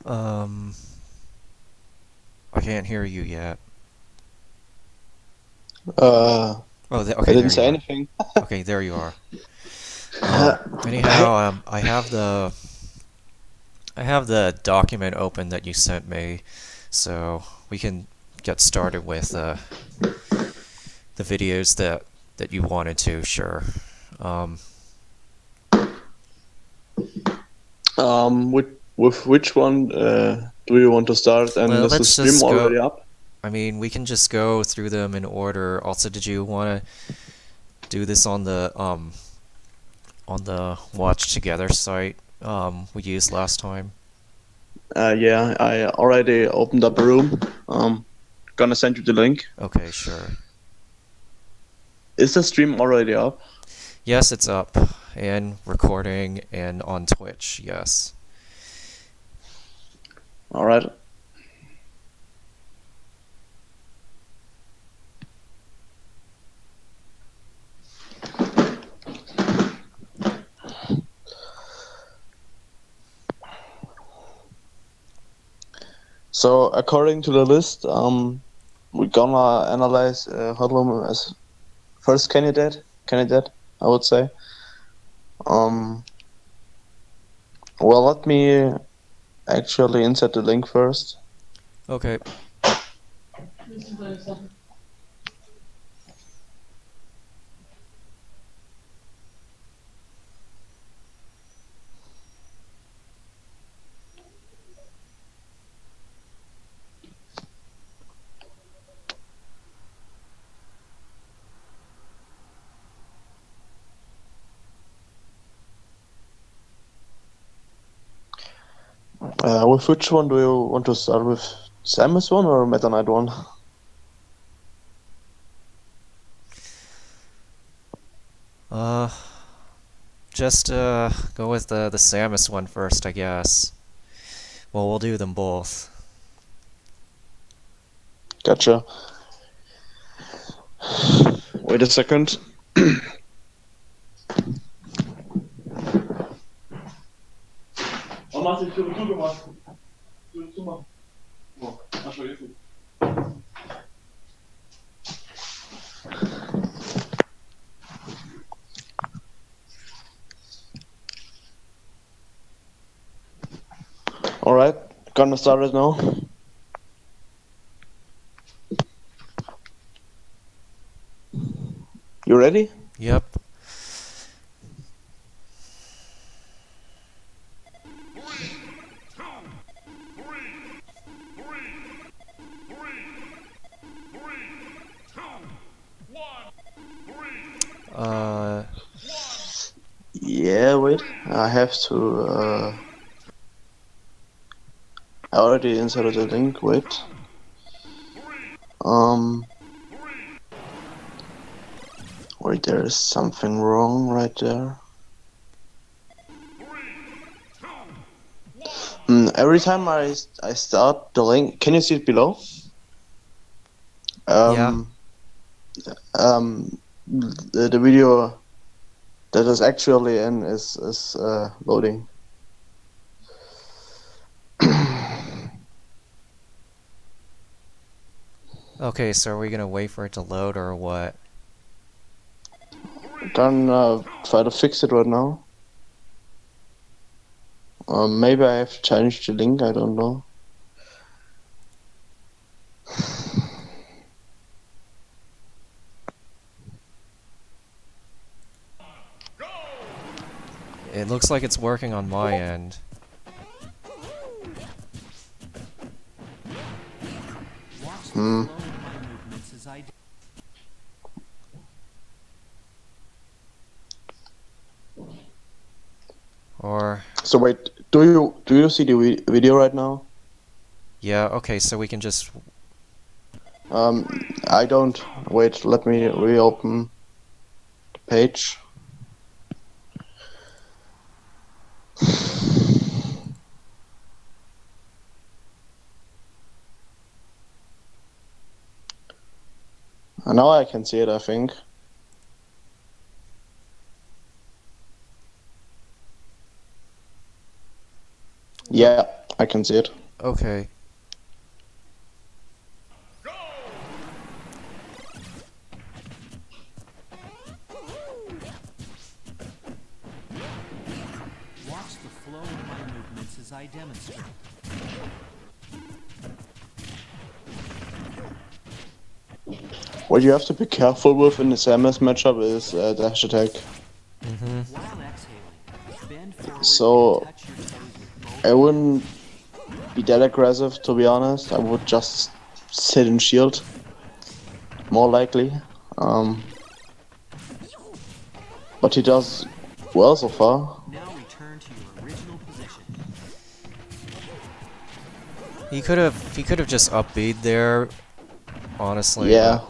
Um, I can't hear you yet. Uh, Oh, I okay, didn't there you say are. anything. Okay, there you are. Hey, Anyhow, I have the document open that you sent me, so we can get started with the videos that you wanted to. Sure. Um, with which one do you want to start? And well, is the let's stream just go. already up? I mean, we can just go through them in order. Also, did you want to do this on the Watch Together site we used last time? Yeah, I already opened up a room. Gonna send you the link. Okay, sure. Is the stream already up? Yes, it's up and recording and on Twitch. Yes. All right. So according to the list, we're gonna analyze Hoodlum as first candidate, I would say. Um, well, let me actually insert the link first. Okay. With which one do you want to start with? Samus one or Meta Knight one? Uh, just go with the Samus one first, I guess. Well, we'll do them both. Gotcha. Wait a second. All right, gonna start it now. You ready? Yep. Uh, Yeah, wait. I have to. I already inserted the link. Wait. Um. Wait, there is something wrong right there. Every time I start the link, can you see it below? yeah. Um. The video that is actually in is loading. Okay, so are we gonna wait for it to load or what? Gonna try to fix it right now. Maybe I have changed the link. I don't know. It looks like it's working on my end. Hmm. Or, So wait, do you see the video right now? yeah, okay, so we can just... I don't. Wait, let me reopen the page. Now I can see it, I think. Yeah, I can see it. Okay. Watch the flow of my movements as I demonstrate. What you have to be careful with in the Samus matchup is dash attack. While exhaling, bend forward So and touch your toes with both I wouldn't be that aggressive, to be honest. I would just sit and shield, more likely. But he does well so far. Now return to your original position. He could have just up B'd there, honestly. Yeah.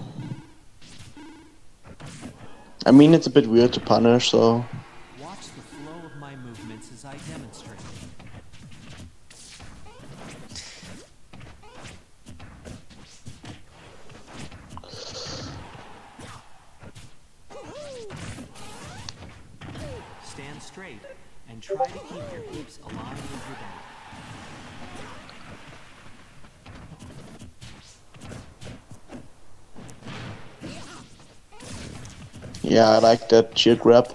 I mean, it's a bit weird to punish, so... Watch the flow of my movements as I demonstrate. Stand straight and try to keep your hips aligned with your back. Yeah, I like that shield grab. Now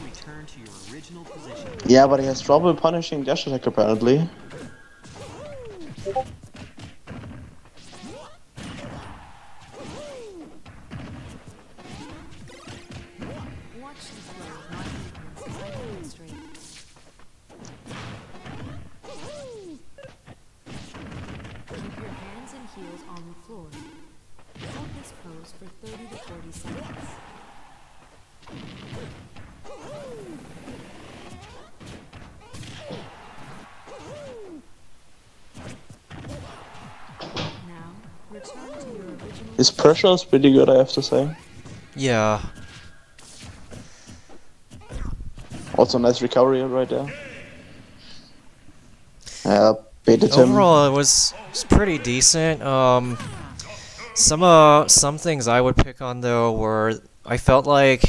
return to your original position. Yeah, but he has trouble punishing dash attack, apparently. Watch the flow of my movements as I demonstrate. Keep your hands and heels on the floor. Hold this pose for 30 to 40 seconds. Now, return to your original His pressure is pretty good, I have to say. Yeah. Also, nice recovery right there. Baited him. Overall, it was pretty decent. Some things I would pick on though were I felt like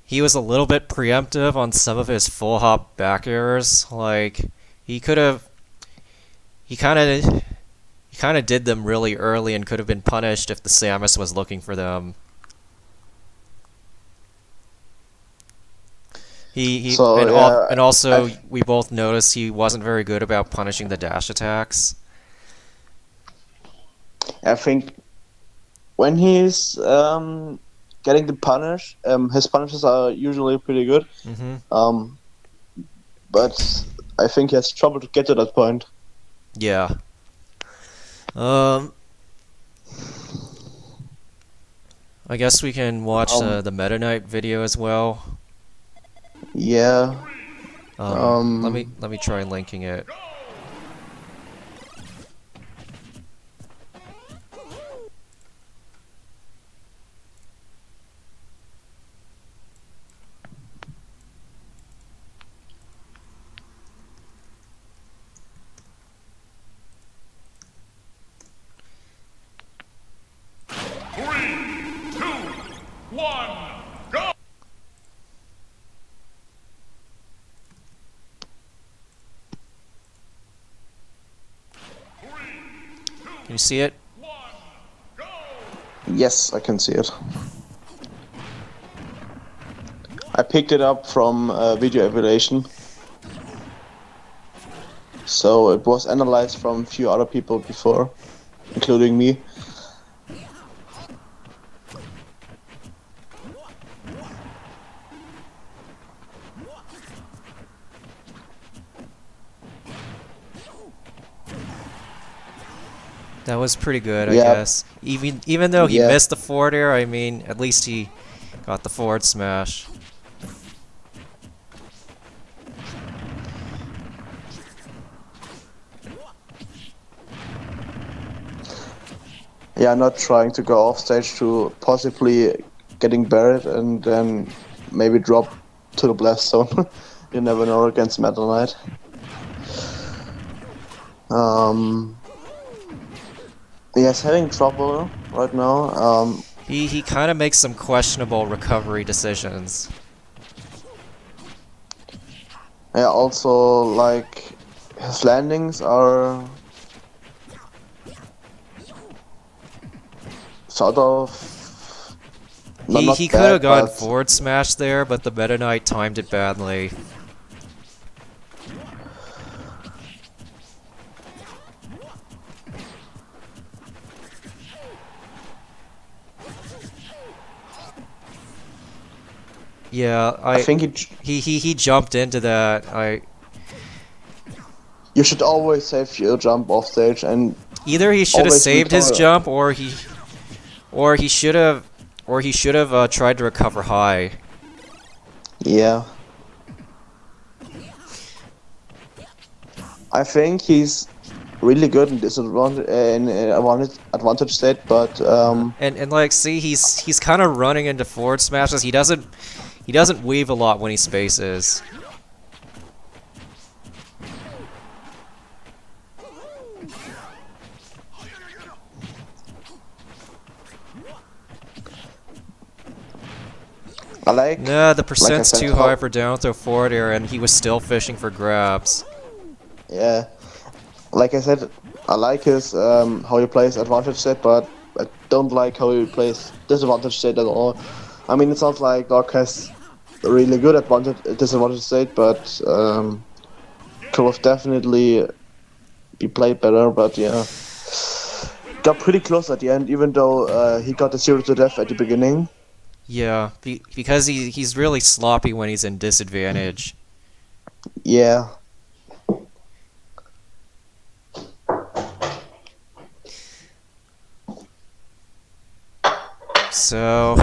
he was a little bit preemptive on some of his full hop back airs. Like he kind of did them really early and could have been punished if the Samus was looking for them. And also we both noticed he wasn't very good about punishing the dash attacks. I think when he's getting the punish, his punishes are usually pretty good. But I think he has trouble to get to that point. Yeah. I guess we can watch the Meta Knight video as well. Yeah. Let me try linking it. Can you see it? Yes, I can see it. I picked it up from video evaluation. So it was analyzed from a few other people before, including me. That was pretty good, I guess. Even though he missed the forward air, I mean, at least he got the forward smash. Yeah, not trying to go off stage to possibly getting buried and then maybe drop to the blast zone. You never know against Metal Knight. Yes, having trouble right now. He kind of makes some questionable recovery decisions. Yeah, also like His landings are sort of not He could have bad, gone but forward smash there, but the Meta Knight timed it badly. Yeah, I think he jumped into that. you should always save your jump off stage and Either he should have always saved his recover. jump, or he should have tried to recover high. Yeah. I think he's really good in disadvantage advantage state, but And like, see, he's kind of running into forward smashes. He doesn't weave a lot when he spaces. I like. Nah, the like I percent's said, too high for down throw forward air, and he was still fishing for grabs. Yeah, like I said, I like his how he plays advantage set, but I don't like how he plays disadvantage set at all. I mean, it's not like Doc has a really good disadvantage set, but could have definitely be played better. But yeah, got pretty close at the end, even though he got the 0 to death at the beginning. Yeah, because he's really sloppy when he's in disadvantage. Yeah. So,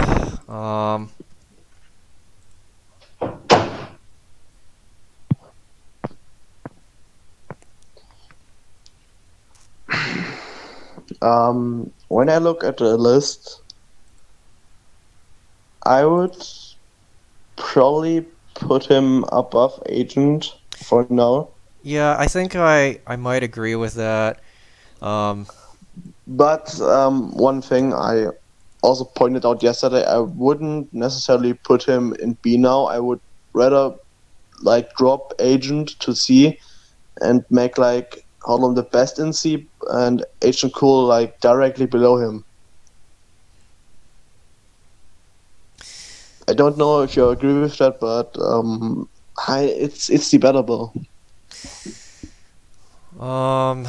When I look at the list, I would probably put him above Agent for now. yeah, I think I might agree with that. But one thing I also pointed out yesterday, I wouldn't necessarily put him in B now. I would rather like drop Agent to C and make like Harlem the best in C and Agent Cool like directly below him. I don't know if you agree with that, but it's debatable. Um,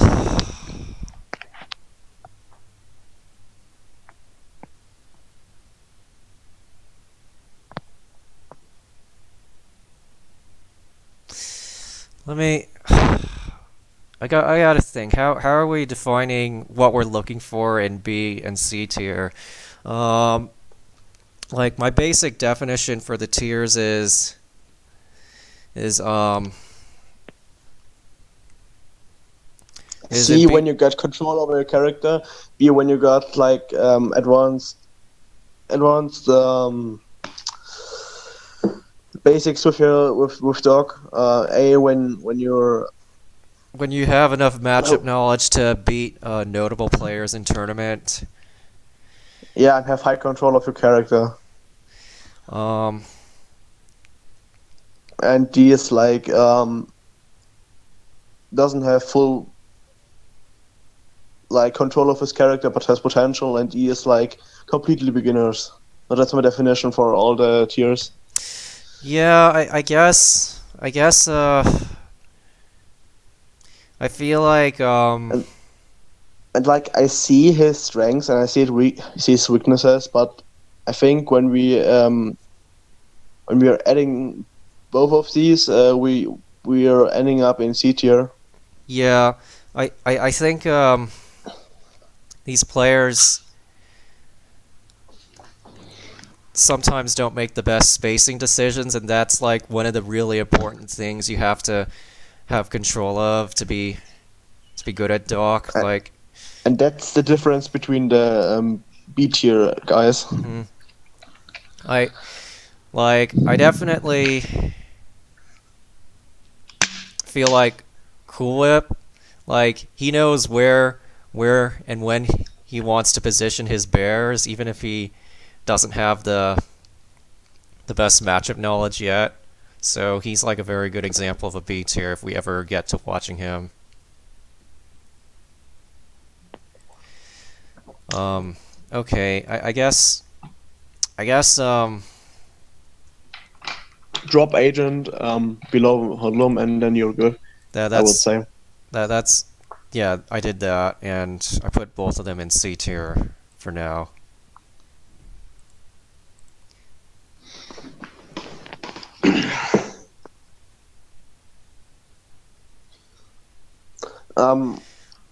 let me. I gotta think. How are we defining what we're looking for in B and C tier? Like my basic definition for the tiers is C when you get control over your character. B when you got like advanced basics with your with dog. A when you have enough matchup knowledge to beat notable players in tournament. Yeah, and have high control of your character. And D is like doesn't have full like control of his character but has potential, and E is like completely beginners. So that's my definition for all the tiers. Yeah, I guess I feel like And like I see his strengths and I see his weaknesses, but I think when we are adding both of these, we are ending up in C tier. yeah, I think these players sometimes don't make the best spacing decisions, and that's like one of the really important things you have to have control of to be good at Doc. Like, and that's the difference between the B tier guys. Mm-hmm. I definitely feel like Cool Whip, like he knows where and when he wants to position his bears, even if he doesn't have the best matchup knowledge yet. So he's like a very good example of a B tier if we ever get to watching him. Okay, I guess Drop agent below hoodlum, and then you're good. that I would that's say. that's yeah, I did that, and I put both of them in C tier for now.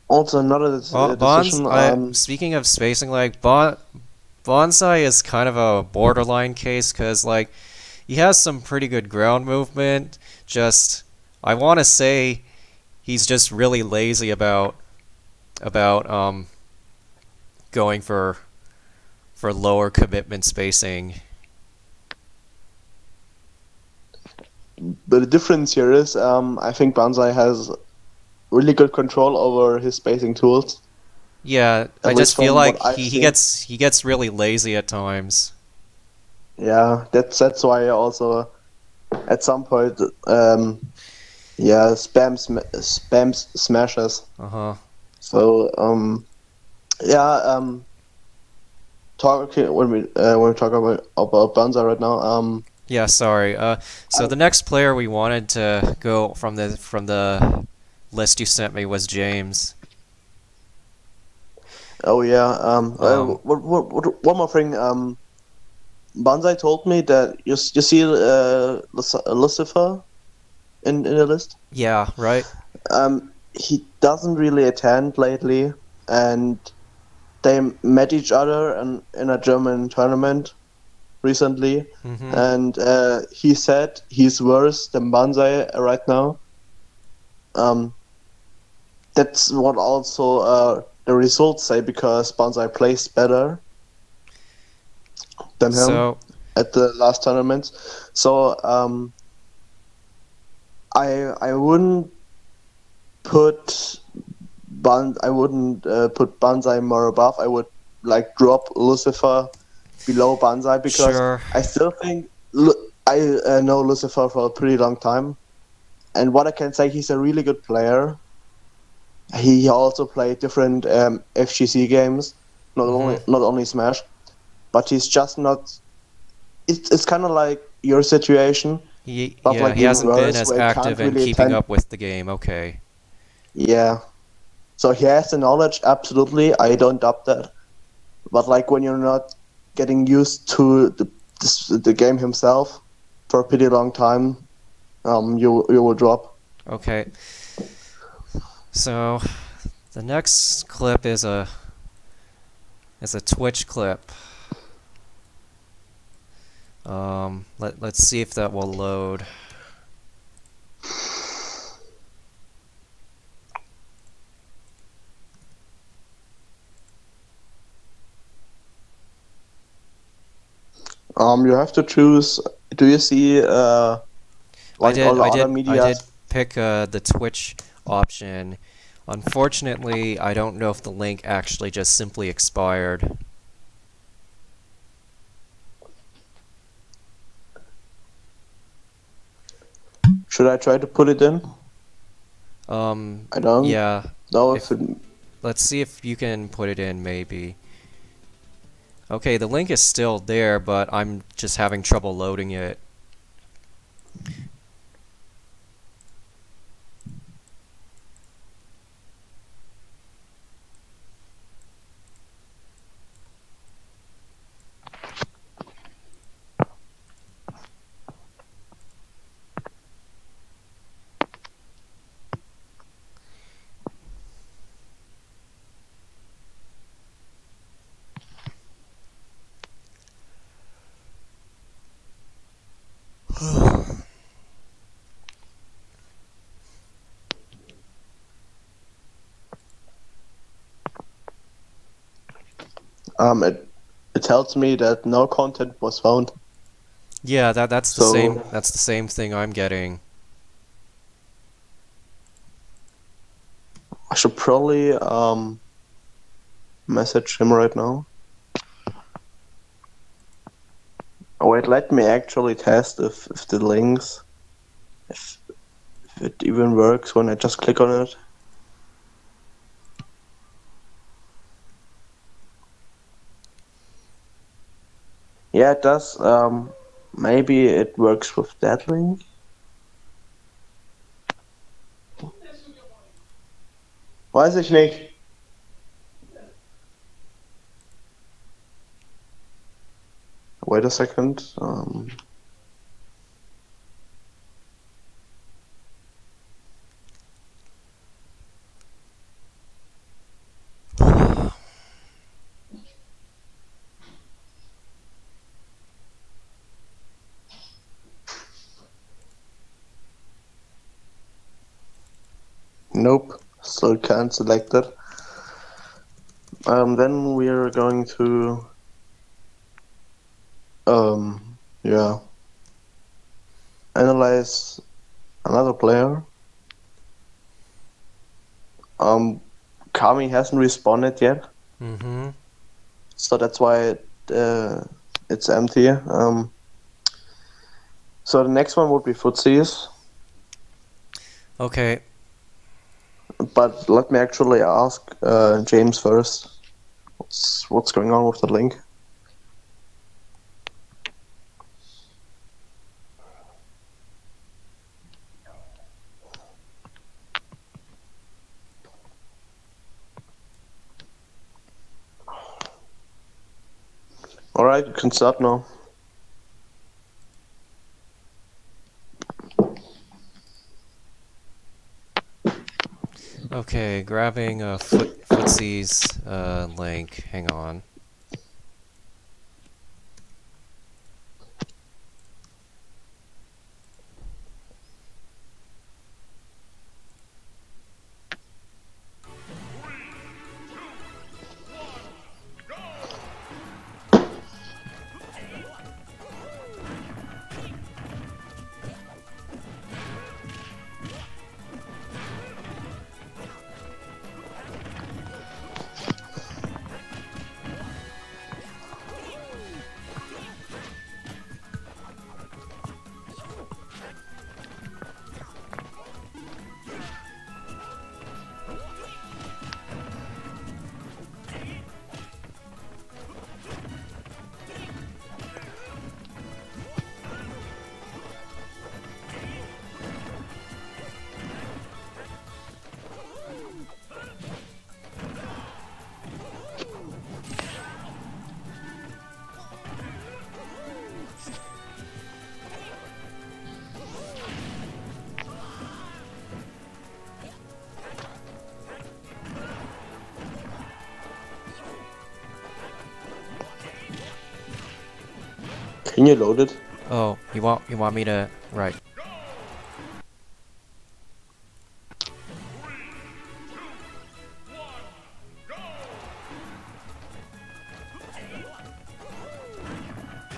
Also another decision. Speaking of spacing, like Bonsai is kind of a borderline case because like he has some pretty good ground movement. Just I want to say he's just really lazy about going for lower commitment spacing. But the difference here is, I think Banzai has really good control over his spacing tools. Yeah, I At just least feel from like what I've he seen. gets really lazy at times. Yeah, that's why I also at some point, spams smashes. Uh-huh. So yeah, when we talk about Banzai right now, Yeah, sorry. So the next player we wanted to go from the list you sent me was James. oh yeah, Um, one more thing, Banzai told me that you see Lucifer in the list. yeah, right. He doesn't really attend lately, and they met each other in a German tournament recently, Mm-hmm. and he said he's worse than Banzai right now. Um, that's what also the results say, because Banzai plays better than him So at the last tournaments. So I wouldn't put put Banzai more above. I would like drop Lucifer below Banzai, because sure. I still think I know Lucifer for a pretty long time, and what I can say, he's a really good player. He also played different FGC games, Mm-hmm. not only Smash, but he's just not. It's kind of like your situation, but like He in hasn't been reverse, as where he can't active in really keeping attend. up with the game. Okay. Yeah, so he has the knowledge, absolutely. I don't doubt that. But like when you're not getting used to the game himself for a pretty long time, you will drop. Okay. So the next clip is a Twitch clip. Let's see if that will load. You have to choose. Do you see like all the other I media? did pick the Twitch option. Unfortunately, I don't know if the link actually just simply expired. Should I try to put it in? I don't Yeah. know If let's see if you can put it in, maybe. Okay, the link is still there, but I'm just having trouble loading it. it tells me that no content was found. Yeah, So that's the same thing I'm getting. I should probably message him right now. Oh, wait, let me actually test if the links If it even works when I just click on it. Yeah, it does. Maybe it works with that link. Weiß ich nicht. Wait a second. Nope, still can't select it. Then we are going to, yeah, analyze another player. Kami hasn't responded yet, Mm-hmm. so that's why it's empty. So the next one would be footsies, Okay. but let me actually ask James first. What's going on with the link? Alright, you can start now. Okay, grabbing a footsie's link. Hang on. Can you load it? Oh, you want me to right.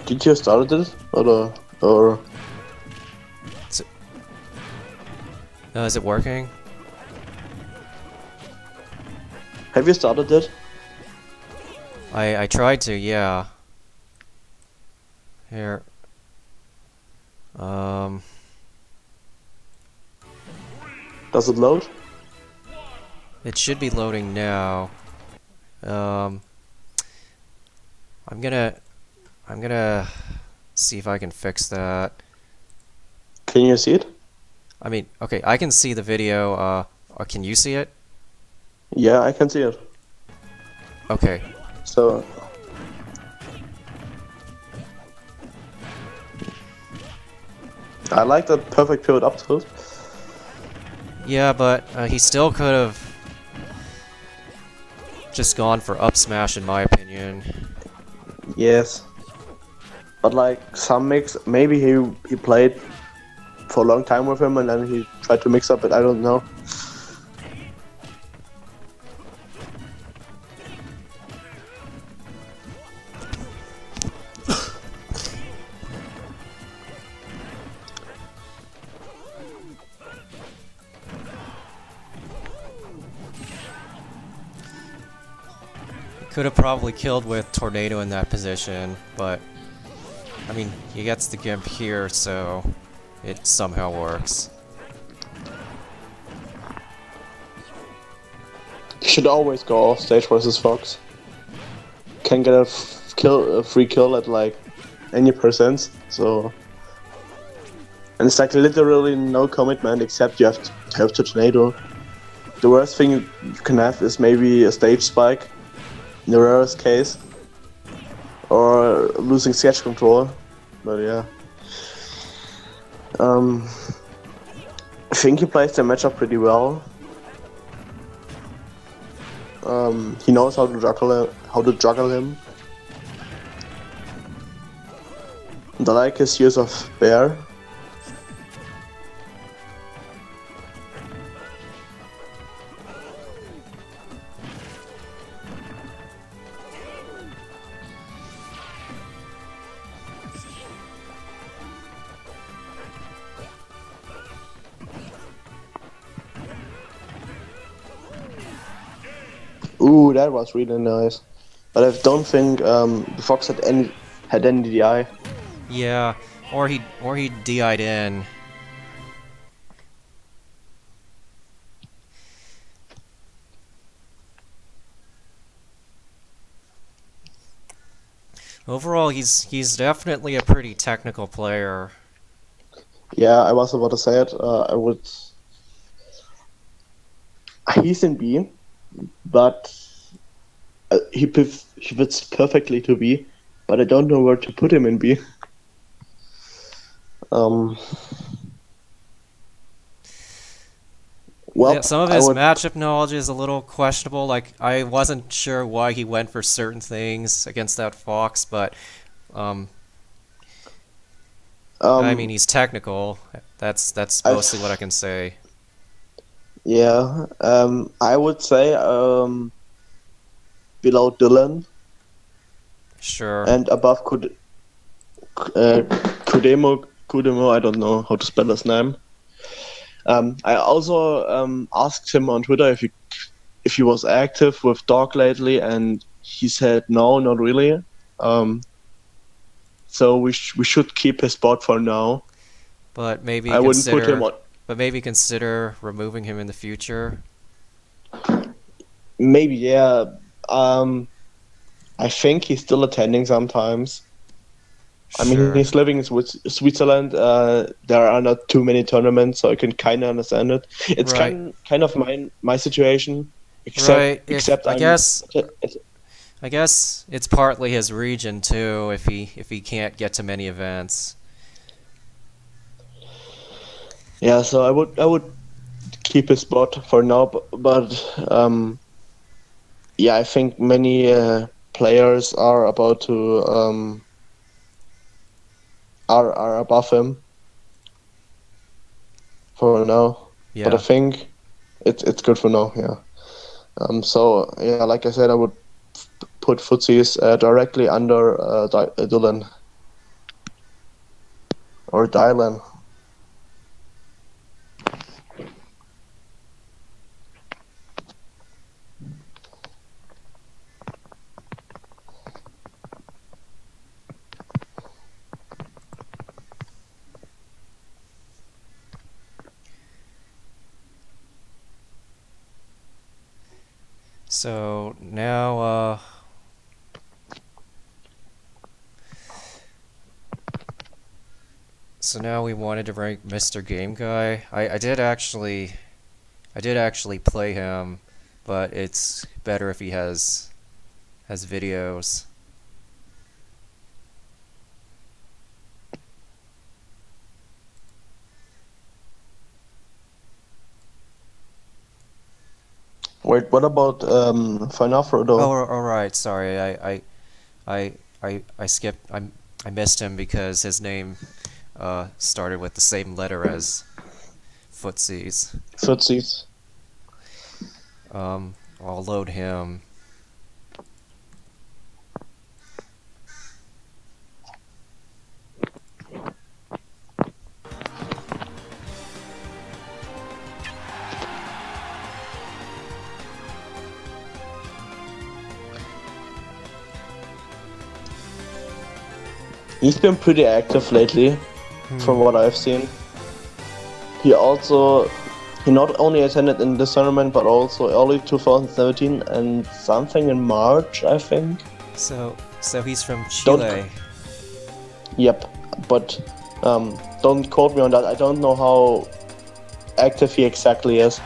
Did you start it? Or Is it working? have you started it? I tried to, yeah. Here. Does it load? It should be loading now. I'm gonna see if I can fix that. Can you see it? I mean, okay, I can see the video. Can you see it? Yeah, I can see it. Okay. So I like that perfect pivot up tilt. Yeah, but he still could have just gone for up smash, in my opinion. Yes. But like some mix, maybe he played for a long time with him and then he tried to mix up it, I don't know. Could have probably killed with Tornado in that position, but I mean, he gets the Gimp here, so it somehow works. You should always go off stage versus Fox. Can get a free kill at like any percent. So, and it's like literally no commitment except you have to tornado. The worst thing you can have is maybe a stage spike, in the rarest case, or losing sketch control. But yeah, I think he plays the matchup pretty well. He knows how to juggle him. And I like his use of bear. Ooh, that was really nice. But I don't think the Fox had any DI. Yeah, or he DI'd in. Overall, he's definitely a pretty technical player. Yeah, I was about to say it. I would. He's in B, but he fits perfectly to B. But I don't know where to put him in B. Well, Yeah, some of his matchup knowledge is a little questionable. Like, I wasn't sure why he went for certain things against that Fox, but I mean, he's technical. That's mostly what I can say. Yeah, I would say below Dylan. Sure. And above Kudemo, I don't know how to spell his name. I also asked him on Twitter if he was active with Dog lately, and he said no, not really. So we should keep his spot for now. But maybe I wouldn't put him on. But maybe consider removing him in the future. Maybe, yeah. I think he's still attending sometimes. I mean, he's living in Switzerland. There are not too many tournaments, so I can kind of understand it. It's Right. kind of my situation, except I guess it's partly his region too. If he can't get to many events. Yeah, so I would keep his spot for now, but yeah, I think many players are about to are above him for now. Yeah. But I think it's good for now. Yeah. So yeah, like I said, I would put footsies directly under Dylan or Dylan. So now, we wanted to rank Mr. Game Guy. I did actually play him, but it's better if he has videos. Wait, what about Fanafro though? Oh, all right. Sorry, I skipped. I missed him because his name started with the same letter as Footsies. Footsies. I'll load him. He's been pretty active lately, from what I've seen. he not only attended in this tournament but also early 2017 and something in March, I think. So he's from Chile. Yep, but don't quote me on that. I don't know how active he exactly is.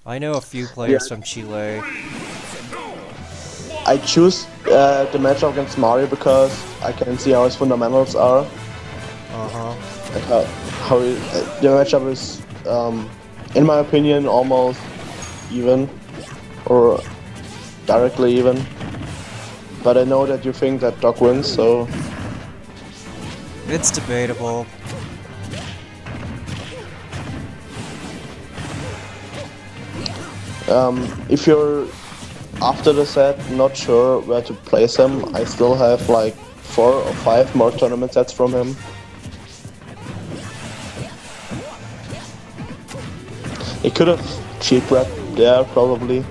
I know a few players from Chile. I choose the matchup against Mario because I can see how his fundamentals are. And how the matchup is, in my opinion, almost even or directly even. But I know that you think that Doc wins, so It's debatable. If you're after the set not sure where to place him, I still have like 4 or 5 more tournament sets from him. He could have cheat wrapped there probably.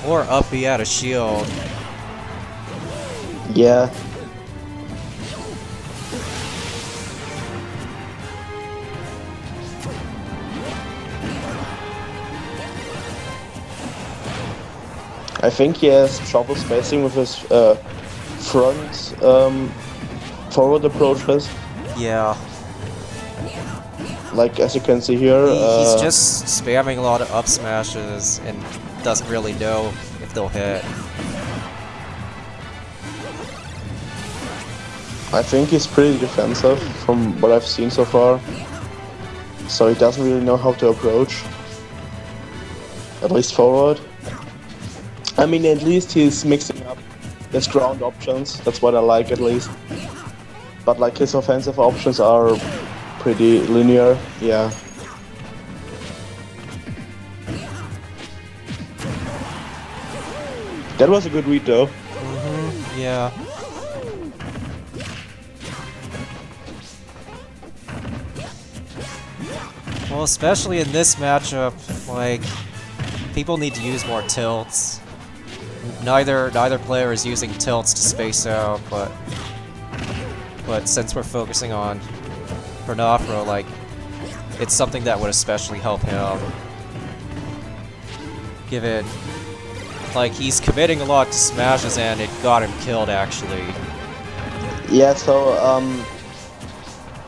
Or up he had a shield. Yeah. I think he has trouble spacing with his front forward approaches. Yeah. Like as you can see here. He's just spamming a lot of up smashes and doesn't really know if they'll hit. I think he's pretty defensive from what I've seen so far. So he doesn't really know how to approach. At least forward. I mean, at least he's mixing up his ground options. That's what I like, at least. But like his offensive options are pretty linear. Yeah. That was a good read, though. Yeah. Well, especially in this matchup, like, people need to use more tilts. Neither player is using tilts to space out, but since we're focusing on Pernafro, like, it's something that would especially help him. Given, like, he's committing a lot to smashes and it got him killed, actually. Yeah, so,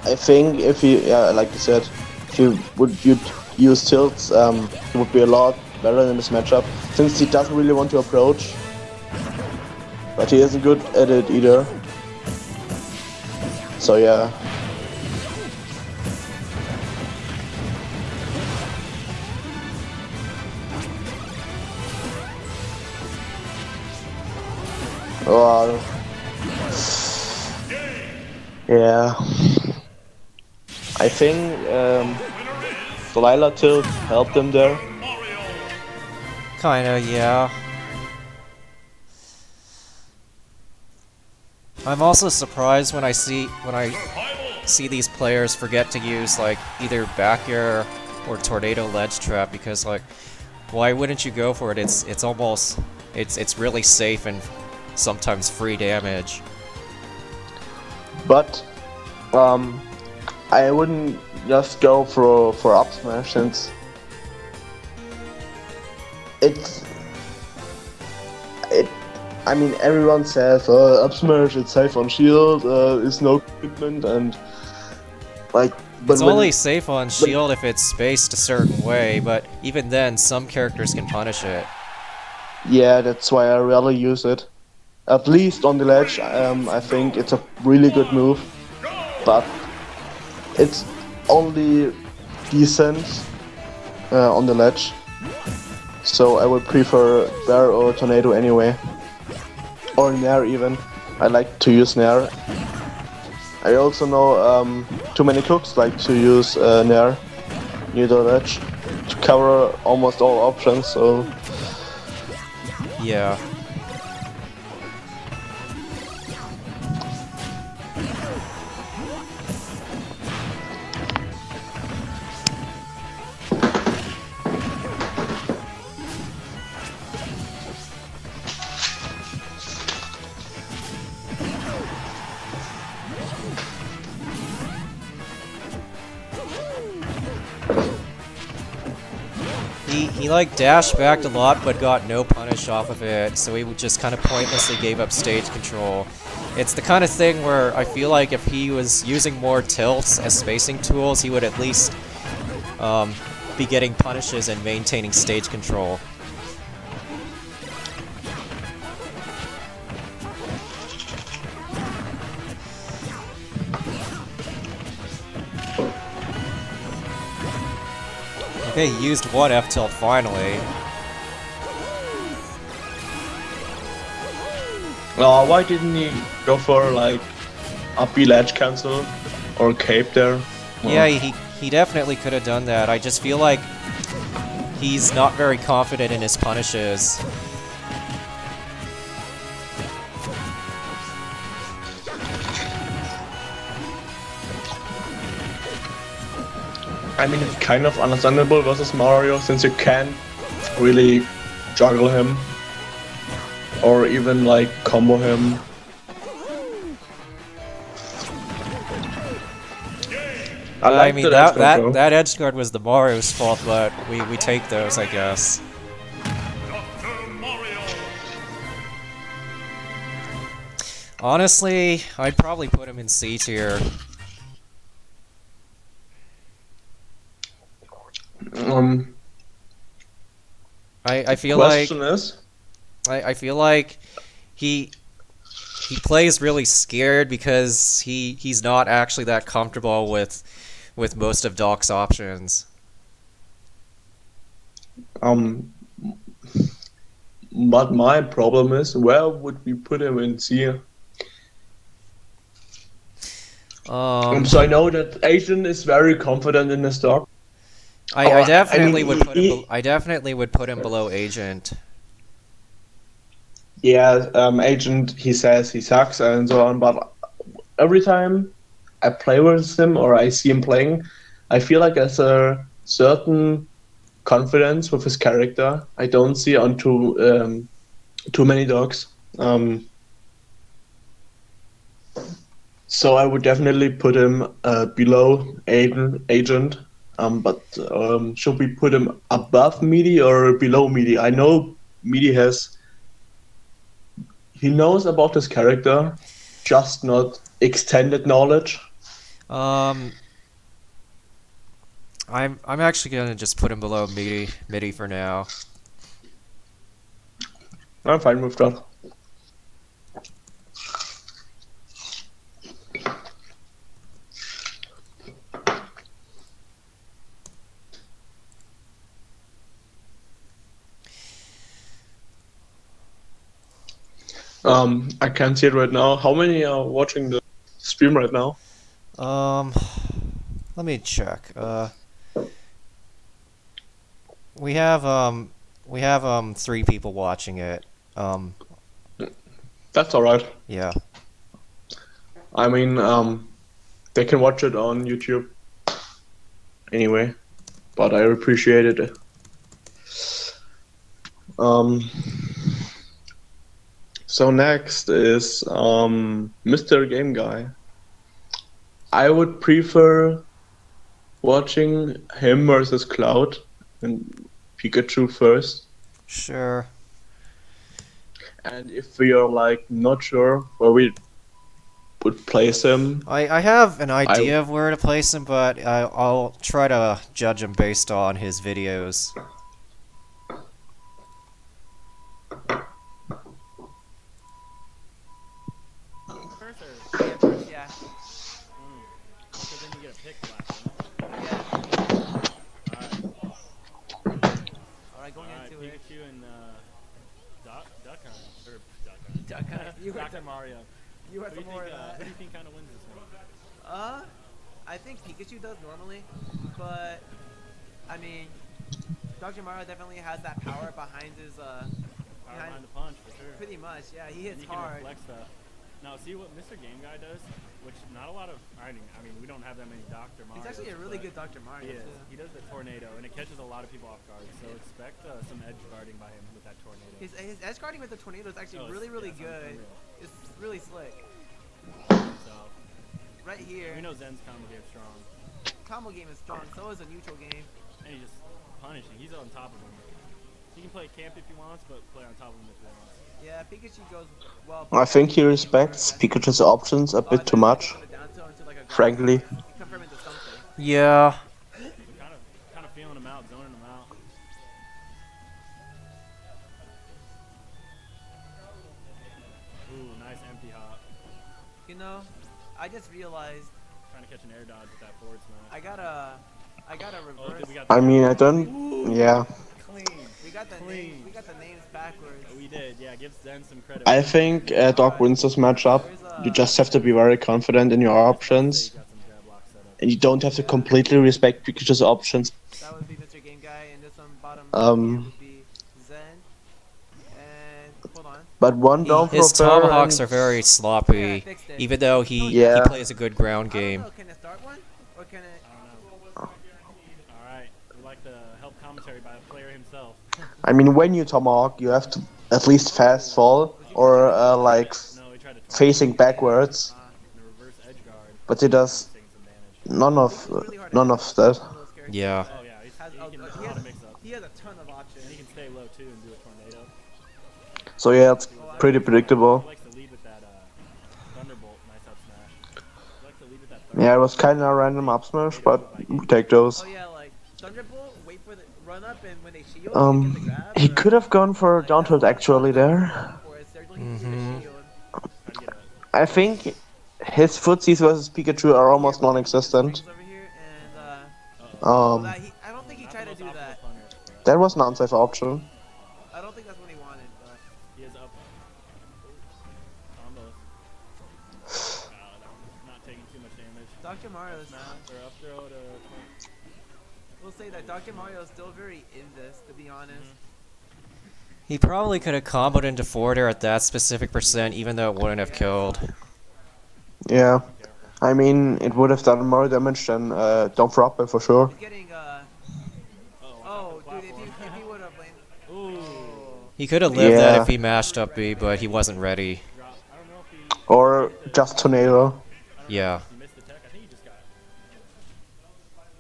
I think if you, like you said, if you'd use tilts, it would be a lot better in this matchup, since he doesn't really want to approach. But he isn't good at it either. So yeah. Well, yeah. I think the Lila tilt helped him there. Kinda, yeah. I'm also surprised when I see these players forget to use like either back air or tornado ledge trap, because like, why wouldn't you go for it? It's almost it's really safe and sometimes free damage. But I wouldn't just go for up smash, since I mean, everyone says up smash, it's safe on shield, is no commitment, and like. But it's only safe on shield if it's spaced a certain way, but even then, some characters can punish it. Yeah, that's why I rarely use it. At least on the ledge, I think it's a really good move, but it's only decent on the ledge. So I would prefer Bear or Tornado anyway. Or Nair even. I like to use Nair. I also know too many cooks like to use Nair near the ledge to cover almost all options, so... Yeah. He like dashed back a lot but got no punish off of it, so he just kind of pointlessly gave up stage control. It's the kind of thing where I feel like if he was using more tilts as spacing tools, he would at least be getting punishes and maintaining stage control. Okay, he used one F tilt finally. Why didn't he go for like a B ledge cancel or cape there? Yeah, he definitely could have done that. I just feel like he's not very confident in his punishes. I mean, it's kind of understandable versus Mario since you can't really juggle him or even like combo him. I mean, that edge guard was the Mario's fault, but we take those, I guess. Honestly, I'd probably put him in C tier. I feel like I feel like he plays really scared because he's not actually that comfortable with most of Doc's options. But my problem is, where would we put him in C? So I know that Asian is very confident in his Doc. I definitely would put him below Agent. Yeah, Agent, he says he sucks and so on, but every time I play with him or I see him playing, I feel like there's a certain confidence with his character I don't see on too many dogs. So I would definitely put him below Agent. But should we put him above Meaty or below Meaty? I know Meaty he knows about his character, just not extended knowledge. I'm actually gonna just put him below Meaty for now. I'm fine with that. I can't see it right now. How many are watching the stream right now? Let me check. We have 3 people watching it. That's alright. Yeah. I mean, they can watch it on YouTube anyway, but I appreciate it. So next is Mr. Game Guy. I would prefer watching him versus Cloud and Pikachu first. Sure. And if we are like not sure where we would place him, I have an idea of where to place him, but I'll try to judge him based on his videos. Yeah. So then you get a pick last one. Alright, going into it. Pikachu and Duck Hunt. Or Duck Hunt. You went Dr. to Mario. You went Who to do more you of that. think, who do you think kind of wins this one? I think Pikachu does normally, but I mean, Dr. Mario definitely has that power behind his Power behind the punch, for sure. Pretty much, yeah. He hits And you hard. can reflect stuff. Now, see what Mr. Game Guy does, which not a lot of. I mean, we don't have that many Dr. Mario. He's actually a really good Dr. Mario. He is. Too. He does the tornado, and it catches a lot of people off guard. So expect some edge guarding by him with that tornado. His edge guarding with the tornado is actually really good. It's really slick. So right here. we know Zen's combo game strong. Combo game is strong. So is a neutral game. And he just punishing. He's on top of him. He can play camp if he wants, but play on top of him if he wants. Yeah, Pikachu goes well. I think he respects Pikachu's options a bit too much, frankly. Confirm into something. Yeah. So kind of feeling him out, zoning him out. Ooh, nice empty hop. You know, I just realized Trying to catch an air dodge with that forward smash. I gotta Oh, reverse. dude, we got the I mean, I don't. Yeah. clean. We got the Clean. names backwards. We did, yeah. Give Zen some credit. I think Doc wins this matchup. You just have to be very confident in your options, Got some grab lock set up. and you don't have to completely respect Pikachu's options. That would be Mr. Game Guy, and this one bottom Um, would be Zen. And hold on. But one down for His fair tomahawks and- are very sloppy, even though he Yeah. plays a good ground I don't game. know, can it start one? Or can it... All right, we like the help commentary by the player himself. I mean, when you tomahawk, you have to at least fast fall or like No, he tried to facing backwards. in a reverse edge guard, But he does taking some damage. none of that. Yeah. Oh yeah, Has, he can he, has, mix up. he has a ton of options. And he can stay low too and do a tornado. So yeah, it's pretty predictable. He likes to lead with that thunderbolt, nice up smash. He likes to lead with that Yeah, it was kind of a random up smash, but we take those. Oh yeah, like Thunderbolt, wait for the run up, and when they shield, you get the grab. He could have gone for down tilt actually there. I think his footsies versus Pikachu are almost non-existent. Um, I don't think he tried to do that. that was an unsafe option. I don't think that's what he wanted, but He is up. Combos. That one's not taking too much damage. Dr. Mario's Or up throw to we'll say that Dr. Mario is still very in this, to be honest. He probably could have comboed into forward air at that specific percent, even though it wouldn't have killed. Yeah, I mean it would have done more damage than Don't for Up for sure. He's getting oh, dude, if he would have Ooh. He could have lived that Yeah. if he mashed up B, but he wasn't ready. Drop. I don't know if he Or just Tornado. Yeah. he missed the tech. I think he just got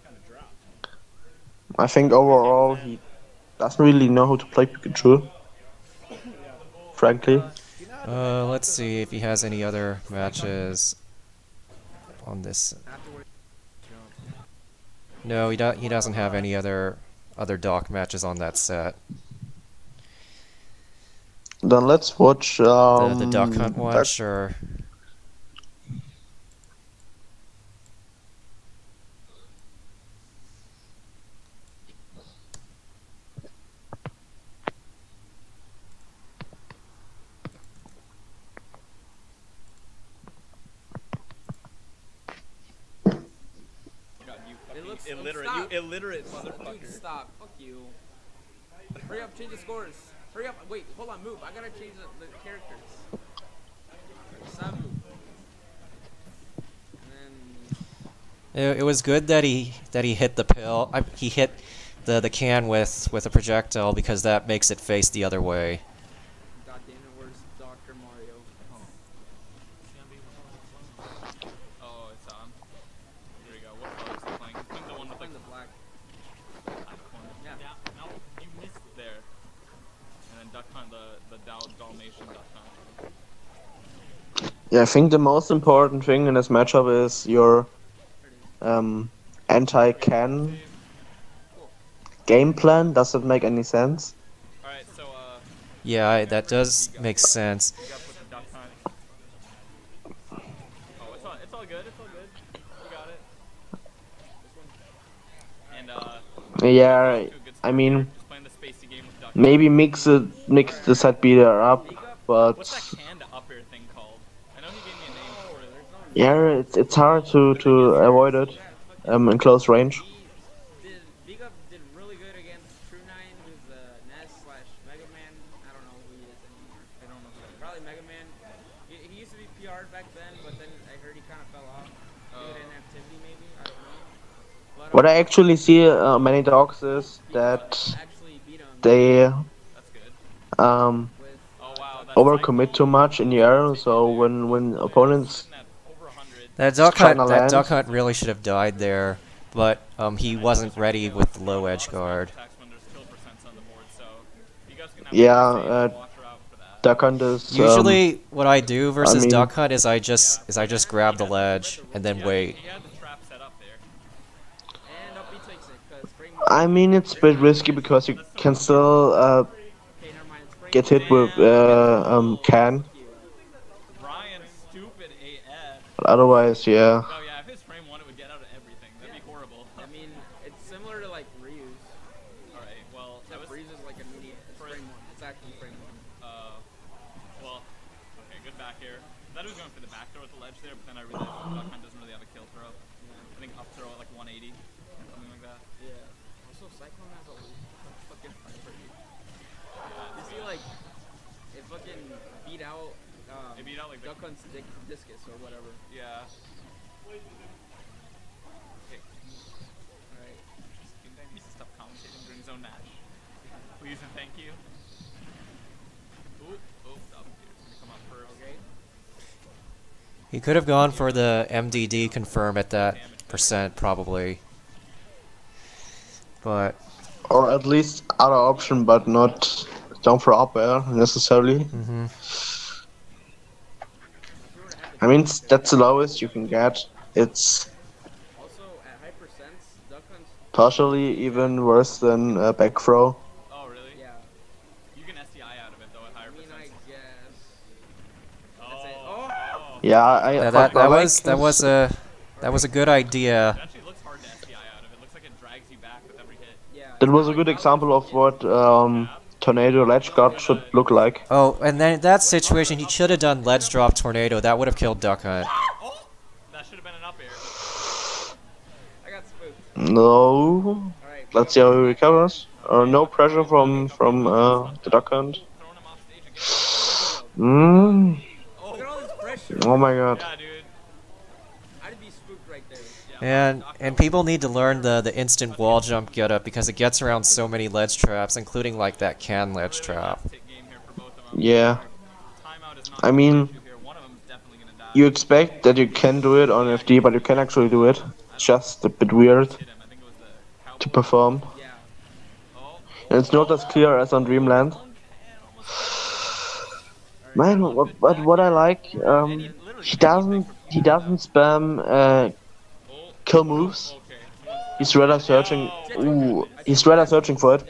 kind of dropped. I think overall he doesn't really know how to play Pikachu. Frankly. Let's see if he has any other matches on this. No, he doesn't have any other dock matches on that set. Then let's watch The duck hunt one, that- sure. Illiterate, stop. you illiterate motherfucker. Dude, stop. Fuck you. Hurry up, change the scores. Hurry up. Wait, hold on, move. I gotta change the characters. Stop move. And then It was good that he hit the pill. He hit the can with a projectile because that makes it face the other way. God damn it, where's Dr. Mario? Oh, it's on. Here we go. What color is he playing? He's playing the one with like Playing the black. icon. Yeah. No, you missed it. There. And then Duck Hunt, the Dalmatian Duck Hunt. Yeah, I think the most important thing in this matchup is your anti-can game plan. Does it make any sense? Alright, so Yeah, that does make sense. we got to put the Duck Hunt. Oh, it's all good, it's all good. You got it. This one. And Yeah, I mean just playing the spacey game with Duck maybe mix the side beater up, but What's that can to up air thing called? I know he gave me a name for it. yeah, it's hard to avoid it in close range. Big Up did really good against True Nine, who's the NES / Mega Man. I don't know who he is anymore. I don't know. Probably Mega Man. He used to be PR back then, but then I heard he kind of fell off. Due to inactivity, maybe. I don't know. But, What I actually see many dogs is that actually beat him they That's good. with Oh wow, that's overcommit too much in the air. So when opponents sitting at over 100. That land. duck hunt really should have died there, but he wasn't ready with the low edge guard. Attacks Yeah, Watch her out for that. Duck Hunt is Usually, what I do versus mean- Duck Hunt is I just grab the ledge and then Yeah, wait. He had the trap set up there. And up he takes it, because frame I mean, it's a bit risky because you can still Okay, never mind. It's frame get hit with can, Brian, stupid AF. but otherwise, yeah. Oh yeah, if his frame one, it would get out of everything. That'd be horrible. I mean, it's similar to like Ryu's. Alright, well, that Except was. Ryu's is like immediate. It's frame one. It's actually frame one. Well, okay, good back air. I thought he was going for the back throw at the ledge there, but then I realized Duck Hunt doesn't really have a kill throw. I think up throw at like 180, something like that. Yeah. Also, Cyclone has a fucking priority. You see, like, it fucking beat out. It beat out, like, Duck Hunt's discus or whatever. Yeah. Okay, Alright. Game Guy needs to stop commentating during his own match. Please and thank you. Ooh, up here. It's gonna come up first. Okay. He could have gone for the MDD confirm at that percent probably, but Or at least other option, but not down for up air necessarily. I mean, that's the lowest you can get. It's Also, at high percents, Duck Hunt's. partially even worse than back throw. Oh, really? Yeah. You can SDI out of it, though, at higher I mean, I percents. guess. Oh, it. Oh. Yeah, that was a good idea. It actually looks hard to SDI out of it. Looks like it drags you back with every hit. Yeah. That was a good example of what Tornado Ledge God should look like. Oh, and then in that situation, he should have done ledge drop tornado. That would have killed Duck Hunt. Oh! That should have been an up air. I got spooked. No. Alright. Let's see how he recovers. No pressure from the Duck Hunt. Throwing him off stage again. Mm. Look at all this pressure. Oh my god. Yeah, dude. I'd be spooked right there. And people need to learn the instant wall jump get up because it gets around so many ledge traps, including like that can ledge trap. Hit game here for both of them. Yeah. Timeout is not I mean, here. One of them is definitely gonna die. you expect that you can do it on FD, but you can actually do it. It's just a bit weird Hit him. I think it was the cowboy. to perform. Yeah. Oh, And it's not as clear as on Dreamland. Man, but what I like, he doesn't spam kill moves. okay. He's rather searching. Ooh, he's rather searching for it.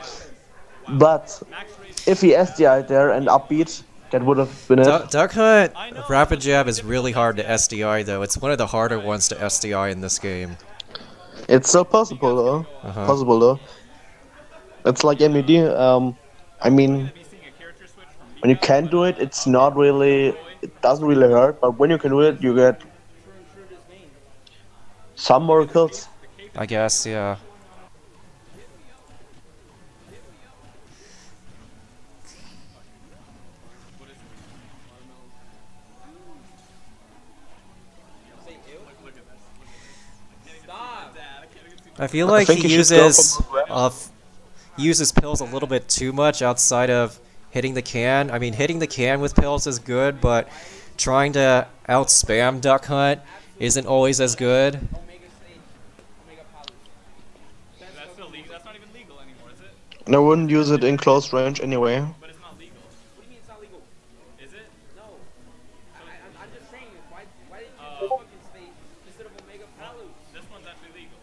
But if he SDI'd there and upbeat, that would have been it. Duck Hunt rapid jab is really hard to SDI though. It's one of the harder ones to SDI in this game. It's still possible though. Possible though. It's like MED. I mean, when you can do it, it's not really. It doesn't really hurt. But when you can do it, you get some more kills. I guess, yeah. Stop. I feel like think he you should go uses for both uses pills a little bit too much outside of hitting the can. I mean, hitting the can with pills is good, but trying to out spam Duck Hunt isn't always as good. Omega stage. Omega Palace. That's still legal. That's not even legal anymore, is it? I wouldn't use it in close range anyway. But it's not legal. What do you mean it's not legal? Is it? No. I'm just saying, why did you do fucking stage instead of Omega Palace? This one's actually legal.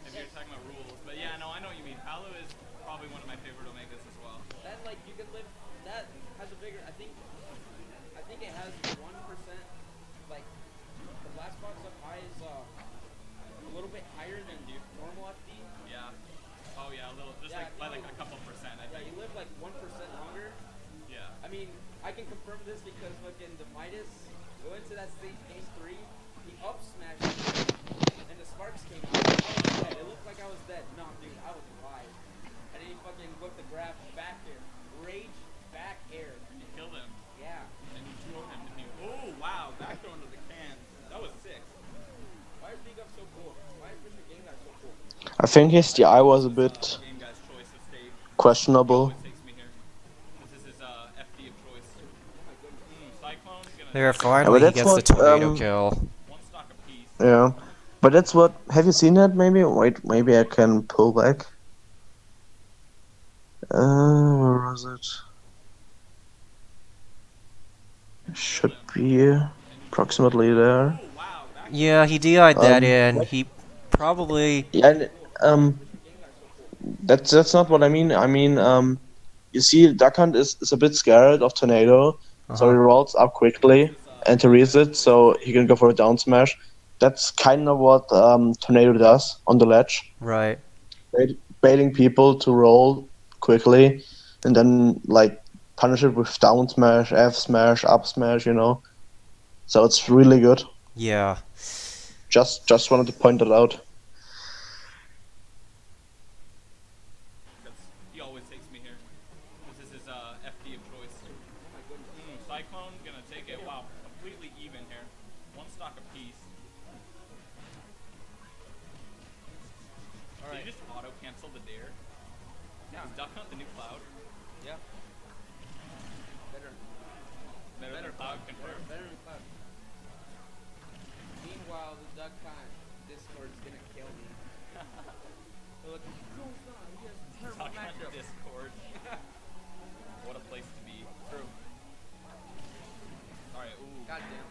If you're talking about rules. But yeah, no, I know what you mean. Palu is probably one of my favorite Omegas as well. That, like, you can live, that has a bigger, I think it has 1%, like, the blast box up high is a little bit higher than normal FD. Yeah. Oh yeah, a little. Just Yeah, like by like a couple percent, I Yeah, think. you live like 1% longer. Yeah. I mean, I can confirm this because fucking the Midas went to that stage game 3, he up smashed me, and the sparks came out. I was dead. It looked like I was dead. No, dude, I was alive. And then he fucking whipped the grab back air. Rage back air. You killed him. Yeah. And you threw him to me. Oh wow, back throw into the can. That was sick. Why is Big Up so cool? Why is Mr. Game Guy so cool? I think his DI was a bit Game guy's choice of stage. questionable. Always takes me here. This is his FD of choice. Cyclone's gonna There, finally he that's gets the what, tornado kill. one stock apiece. Yeah, but that's what. Have you seen that? Maybe. Wait, maybe I can pull back. Where was it? Should be approximately there. Yeah, he DI'd that Um, in. He probably. yeah, and, that's not what I mean. I mean, you see, Duck Hunt is a bit scared of Tornado, so he rolls up quickly and to reset, so he can go for a down smash. That's kind of what Tornado does on the ledge, Right. baiting people to roll quickly, and then like punish it with down smash, F smash, up smash. So it's really good. Yeah. Just wanted to point that out. He always takes me here. This is his FD of choice. Cyclone gonna take it. Wow, completely even here. One stock apiece. Did you just auto cancel the dare? Yeah. Is Duck Hunt the new Cloud? Yeah. Better. Better than Cloud confirmed. Better than Cloud. Meanwhile, the Duck Hunt Discord's gonna kill me. Look, no, it's not. He has terrible Duck Hunt matchup. Discord. What a place to be. True. Alright, ooh. Goddamn.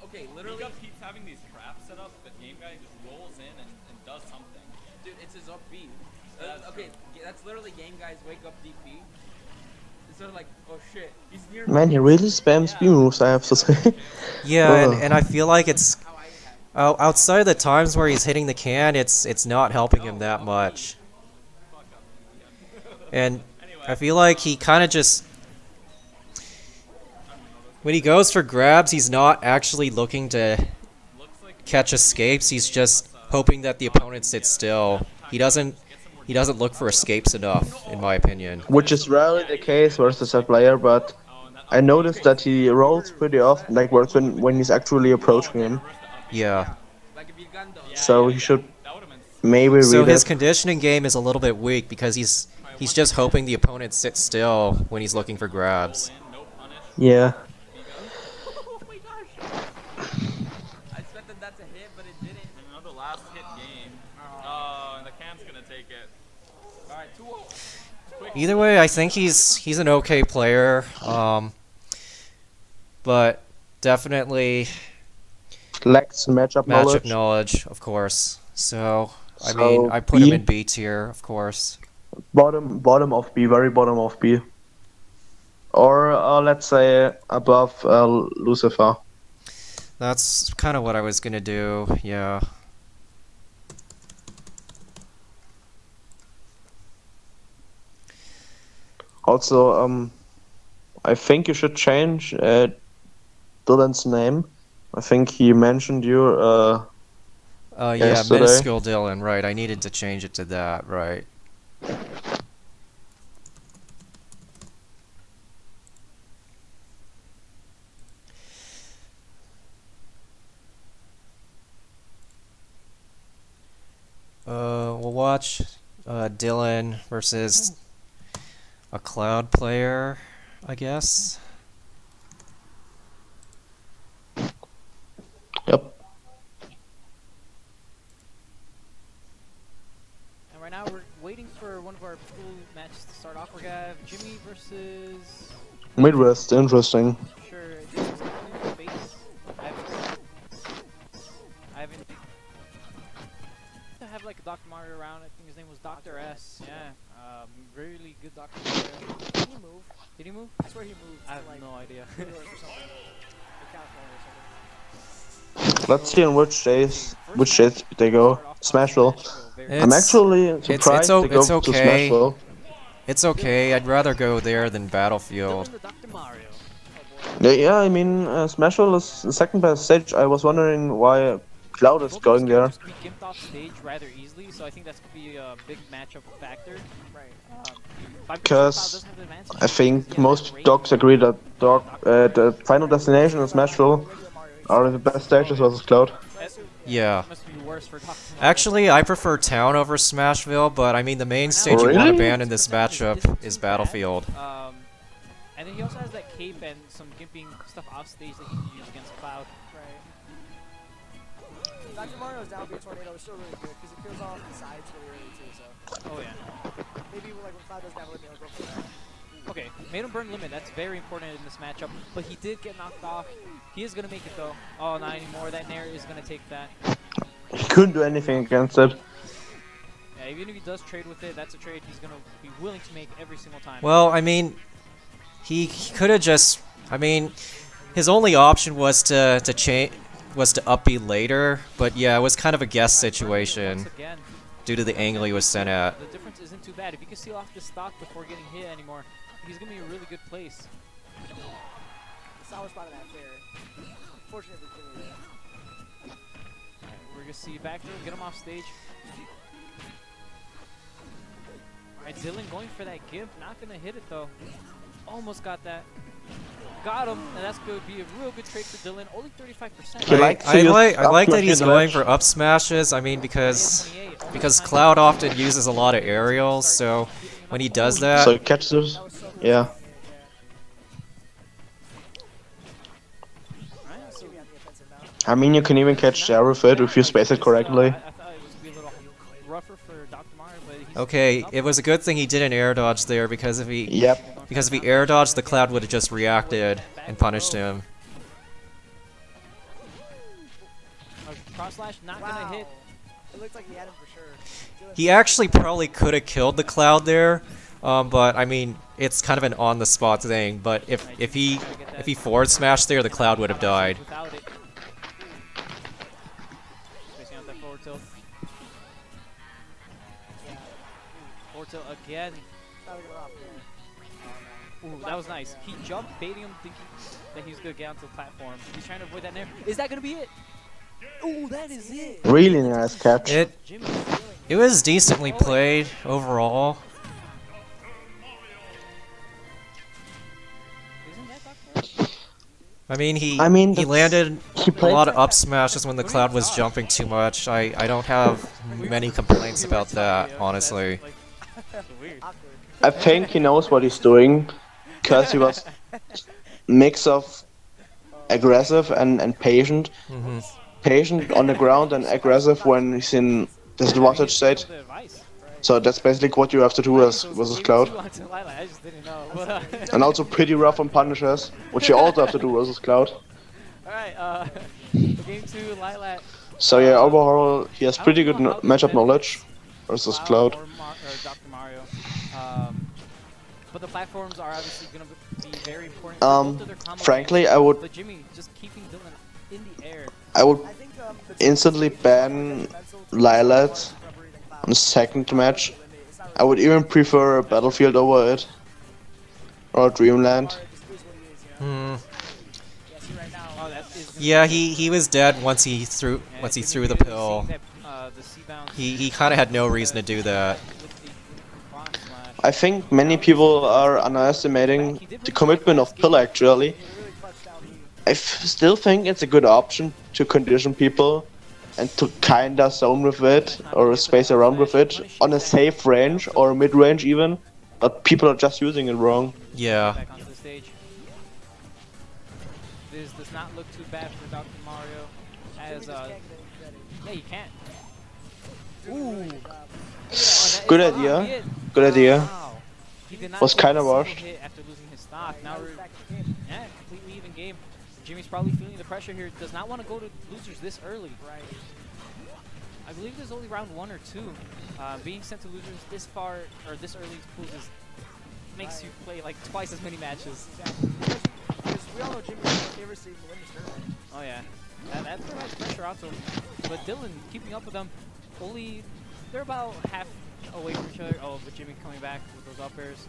Okay, literally. Literally keeps having these traps set up, but Game Guy just rolls in and does something. Dude, it's his up B. That's Okay, that's literally Game Guy's wake up DP. It's sort of like, oh shit, he's near Man, he really spams B moves, I have to say. Yeah, Ugh. and I feel like it's outside of the times where he's hitting the can, it's not helping him that much. And I feel like he kind of just, when he goes for grabs, he's not actually looking to catch escapes. He's just hoping that the opponent sits still. He doesn't look for escapes enough, in my opinion. Which is rarely the case versus a player, but I noticed that he rolls pretty often, like when he's actually approaching him. Yeah. So he should maybe So read his it. conditioning game is a little bit weak because he's just hoping the opponent sits still when he's looking for grabs. Yeah. Oh my gosh! I expected that to hit, but it didn't. Another last hit game. Oh, and the can's gonna take it. Alright, 2-0. Either way, I think he's an okay player, but definitely Lacks matchup knowledge. matchup knowledge, of course. So I So, mean, I put B? him in B tier, of course. Bottom of B, very bottom of B. Or let's say above Lucifer. That's kind of what I was gonna do. Yeah. Also, I think you should change Dylan's name. I think he mentioned you. Yeah, Yesterday. Minuscule Dylan, right. I needed to change it to that, right. We'll watch Dylan versus a Cloud player, I guess. Yep. And right now we're waiting for one of our pool matches to start off. We're gonna have Jimmy versus. Midwest, interesting. Sure, this is a new base. I haven't. To have like a Dr. Mario around. I think his name was Dr. S. Yeah. Really good Dr. Mario. Did he move? Did he move? I swear he moved. I have to, like, no idea. New York or something. Or California or something. Let's see on which days they go. Smashville. I'm It's- actually surprised they go it's to okay. Smashville. It's okay. I'd rather go there than Battlefield. Dylan the Dr. Mario. Yeah, I mean, Smashville is the second best stage. I was wondering why Cloud is Both going those there. characters can be gimped off stage rather easily, so I think that's gonna be a big matchup factor. Right. Because I think most dogs agree that the final destination and Smashville are the best stages versus Cloud. Yeah. Must be worse for Dr. Mario. Actually, I prefer Town over Smashville, but I mean the main stage you want to Really? ban in this matchup is Battlefield. And then he also has that cape and some gimping stuff off stage that he can use against Cloud. Right. Dr. Mario's down B tornado is still really good because it kills off the sides really early too. So Oh yeah. maybe like when Cloud doesn't have a limit, he'll go for that. Okay, made him burn limit. That's very important in this matchup. But he did get knocked off. He is going to make it, though. Oh, not anymore. That Nair is going to take that. He couldn't do anything against it. Yeah, even if he does trade with it, that's a trade he's going to be willing to make every single time. Well, I mean, he could have just. I mean, his only option was to change, was to up B later. But yeah, it was kind of a guess situation due to the angle he was sent at. The difference isn't too bad. If you can seal off the stock before getting hit anymore, he's going to be in a really good place. Solid spot in that fair. Fortunate for Jimmy there. Alright, we're going to see back there, get him off stage. Alright, Dylan going for that gimp, not going to hit it though. Almost got that. Got him, and that's going to be a real good trade for Dylan. Only 35%. I like that he's going for up smashes. I mean, because Cloud often uses a lot of aerials, so when he does that, So he catches. Yeah. I mean, you can even catch Jar with it if you space it correctly. I thought it was going to be a little rougher for Dr. Mario, but he's okay, it was a good thing he didn't air dodge there, because if he Yep. air dodged, the Cloud would have just reacted and punished him. Cross slash not going to hit. It looks like he had him for sure. He actually probably could have killed the Cloud there, but I mean, it's kind of an on-the-spot thing. But if he forward smashed there, the Cloud would have died. Without it. Spacing out that forward tilt. Forward tilt again. Ooh, that was nice. He jumped, baiting him, thinking that he was going to get onto the platform. He's trying to avoid that nair. Is that going to be it? Ooh, that is it. Really nice catch. It was decently played overall. I mean, he landed a lot of up smashes when the Cloud was jumping too much. I don't have many complaints about that, honestly. I think he knows what he's doing, because he was mix of aggressive and patient. Patient on the ground and aggressive when he's in disadvantage state. So that's basically what you have to do versus Cloud. And also pretty rough on punishers, which you also have to do versus Cloud. Alright, game 2, Lilat. So yeah, overall he has pretty good matchup knowledge versus Cloud. Or Dr. Mario. But the platforms are obviously going to be very important. Both of their combo Frankly, games, I would but Jimmy just keeping Dylan in the air. I would instantly ban Lilat on the second match. I would even prefer Battlefield over it, or Dreamland. Yeah, he was dead once he threw the pill. He kind of had no reason to do that. I think many people are underestimating the commitment of pill actually. I still think it's a good option to condition people and to kinda zone with it or space around with it on a safe range or mid range even, but people are just using it wrong. Yeah. Back onto the stage. This does not look too bad for Dr. Mario, as yeah, you can't. Ooh. Good idea. Good idea. Wow. He did not Was get kinda a single rushed. hit after losing his stock. Now we're completely even game. Jimmy's probably feeling the pressure here. Does not want to go to losers this early. Right. I believe there's only round 1 or 2. Being sent to losers this far or this early to pools makes you play like twice as many matches. Because we all know Jimmy's one of my favorite teams to win this tournament. Oh yeah, that provides pressure onto him. But Dylan keeping up with them. They're about half away from each other. Oh, but Jimmy coming back with those up airs.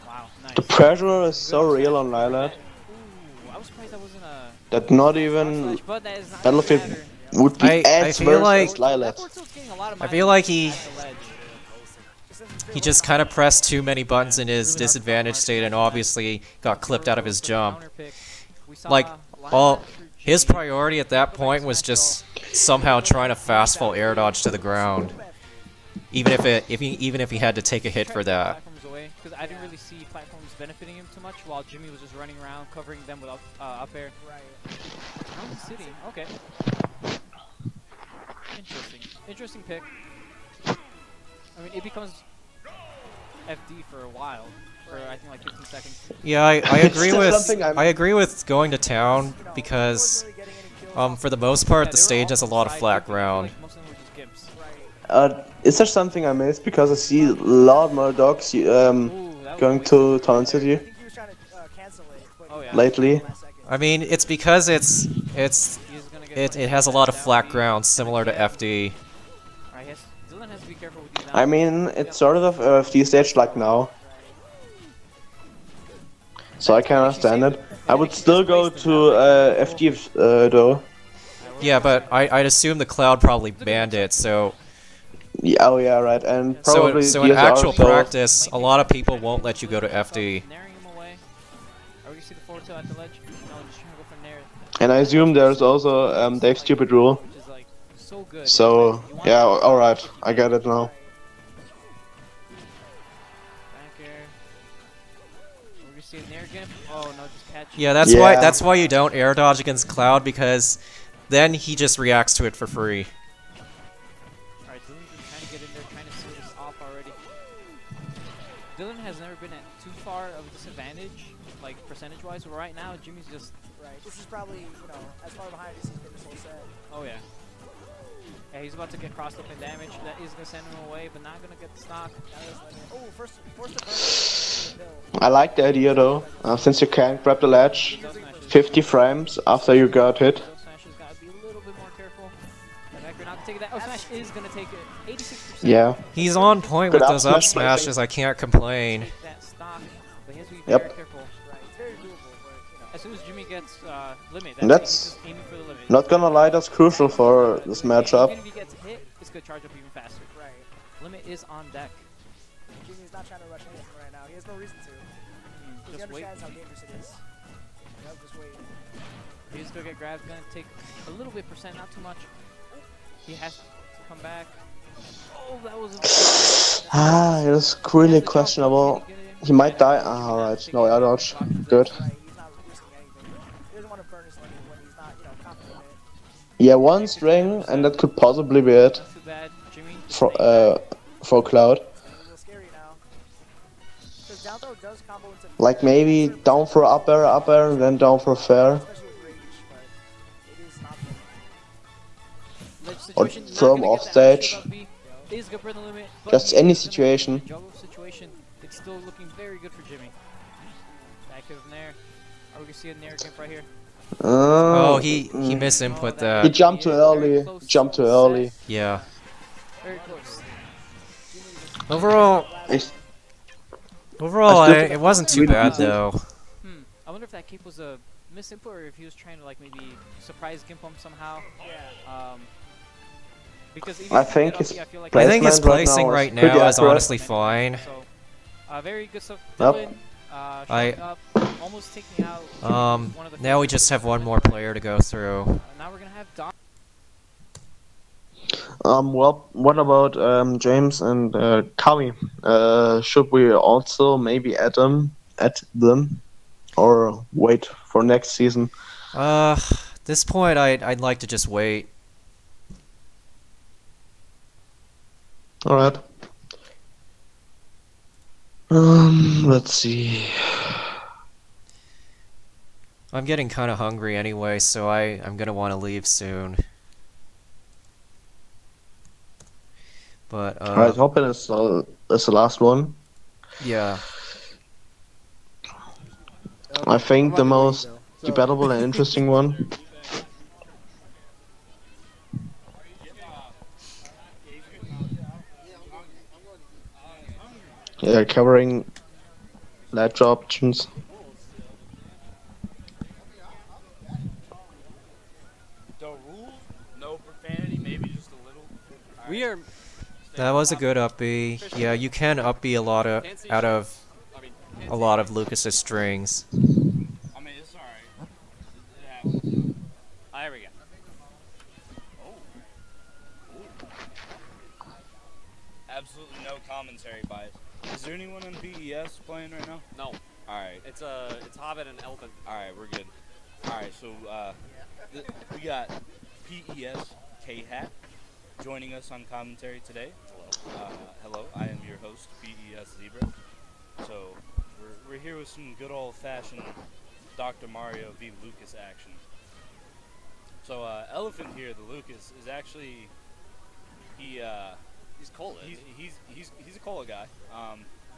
Wow, nice. The pressure is so real on Lilat Ooh, I was surprised that wasn't a that not even but that is not Battlefield matter. would be I as feel worse like- as Lilat. I feel like he just kind of pressed too many buttons in his disadvantage state and obviously got clipped out of his jump. Like, his priority at that point was just somehow trying to fast fall air dodge to the ground, even if he had to take a hit for that. Because I didn't really see platforms benefiting him too much, while Jimmy was just running around covering them with up air. Round City, okay. Interesting pick. I mean, it becomes FD for a while, for I think like 15 seconds. Yeah, I agree It's with something I'm- I agree with going to town because for the most part the stage has a lot of flat ground. Like, most of them were just gimps. Is there something I missed? Because I see a lot more dogs Ooh, that going was to Town City I think he was trying to cancel it, but Oh, yeah. lately. I mean, it's because it's He's gonna get it has a lot of flat ground similar to FD. Alright, Dylan has to be careful with these. I mean, it's sort of a FD stage like now. So I can understand it. I would still go to FD though. Yeah, but I'd assume the cloud probably banned it, so Yeah, oh yeah, right. And probably so in DSR actual still- practice, a lot of people won't let you go to FD. Naring him away. Are we gonna see the forward tail at the ledge? No, just trying to go for Nair. And I assume there's also Dave's stupid rule. Which is like so good. So yeah, all right, I get it now. Back air. We're gonna see a Nair gimp. Oh no, just catch. Yeah, that's why you don't air dodge against cloud, because then he just reacts to it for free. Alright, Dylan's been trying to get in there, trying to seal this off already. Dylan has never been at too far of a disadvantage, like percentage-wise. But right now, Jimmy's just Right. This is probably, you know, as far behind as he's been this whole set. oh yeah. Yeah, he's about to get crossed up and damaged. That is gonna send him away, but not gonna get the stock. Oh, first to burn. I like the idea though, since you can't grab the ledge 50 frames after you got hit. Smash has got to be a little bit more careful. The Vector not taking that. Oh, Smash is gonna take it. 86%. Yeah. He's on point Good with up those up smash, I think. smashes, I can't complain. Take that stock, but he has to be Yep. very careful. Right. It's very doable, but you know. As soon as Jimmy gets limit, And that's that's he's just aiming for the limit. Not gonna lie, that's crucial for this matchup. Even if he gets hit, it's gonna charge up even faster. Right. Limit is on deck. Jimmy's not trying to rush anything right now. He has no reason to. He Just wait. understands how dangerous it is. Yep, just wait. He's gonna get grabbed. Gonna take a little bit percent, not too much. He has to come back. Oh, that was. Ah, it was really questionable. He might die. Ah, alright. No air dodge. Good. Right. He's not risking anything. He doesn't want to burn his limit when he's not, you know, confident in it. Yeah, one string, and that could possibly be it Too bad, Jimmy. for Cloud. A little scary now. Because down throw does combo into Like maybe down for up air, and then down for fair. especially with rage, but it is not Ledge Or situation, not throw him gonna off get the ambush stage. without B. Is gonna burn the limit, but Just he any is gonna situation. juggle situation. It's still looking very good for Jimmy. Back of Nair. Are we gonna see a Nair gimp right here? Oh, he misinput He that. jumped too early. Jumped too early. Yeah. Very close. Overall, It's- it wasn't too bad though. I wonder if that cape was a misinput or if he was trying to like maybe surprise gimp him somehow. Yeah. Because even I if he think get his up B, I feel like I think his placement placing right is pretty now is accurate. honestly fine. So, very good stuff. Yep. Dylan, I- showing up, almost taking out one of the Now we favorites just of have the one more tournament. player to go through. Now we're gonna have Don. Well, what about James and Kami? Should we also maybe add them, or wait for next season? This point I'd like to just wait. All right. Let's see. I'm getting kind of hungry anyway, so I'm gonna want to leave soon. But All right, hoping it's the last one. yeah. I think the most debatable and interesting one. Yeah, covering ledge options. The rules? No profanity, maybe just a little. We are. That was a good up B. Yeah, you can up B a lot of out of a lot of Lucas's strings. I mean, it's alright. It happens. There we go. Absolutely no commentary bias. Is there anyone on BES playing right now? No. Alright. It's Hobbit and Elephant. Alright, we're good. Alright, so we got PES K-Hat joining us on commentary today. Hello. Hello, I am your host, BES Zebra. So, we're here with some good old-fashioned Dr. Mario v. Lucas action. So, Elephant here, the Lucas, is actually He's cold. he's a cola guy.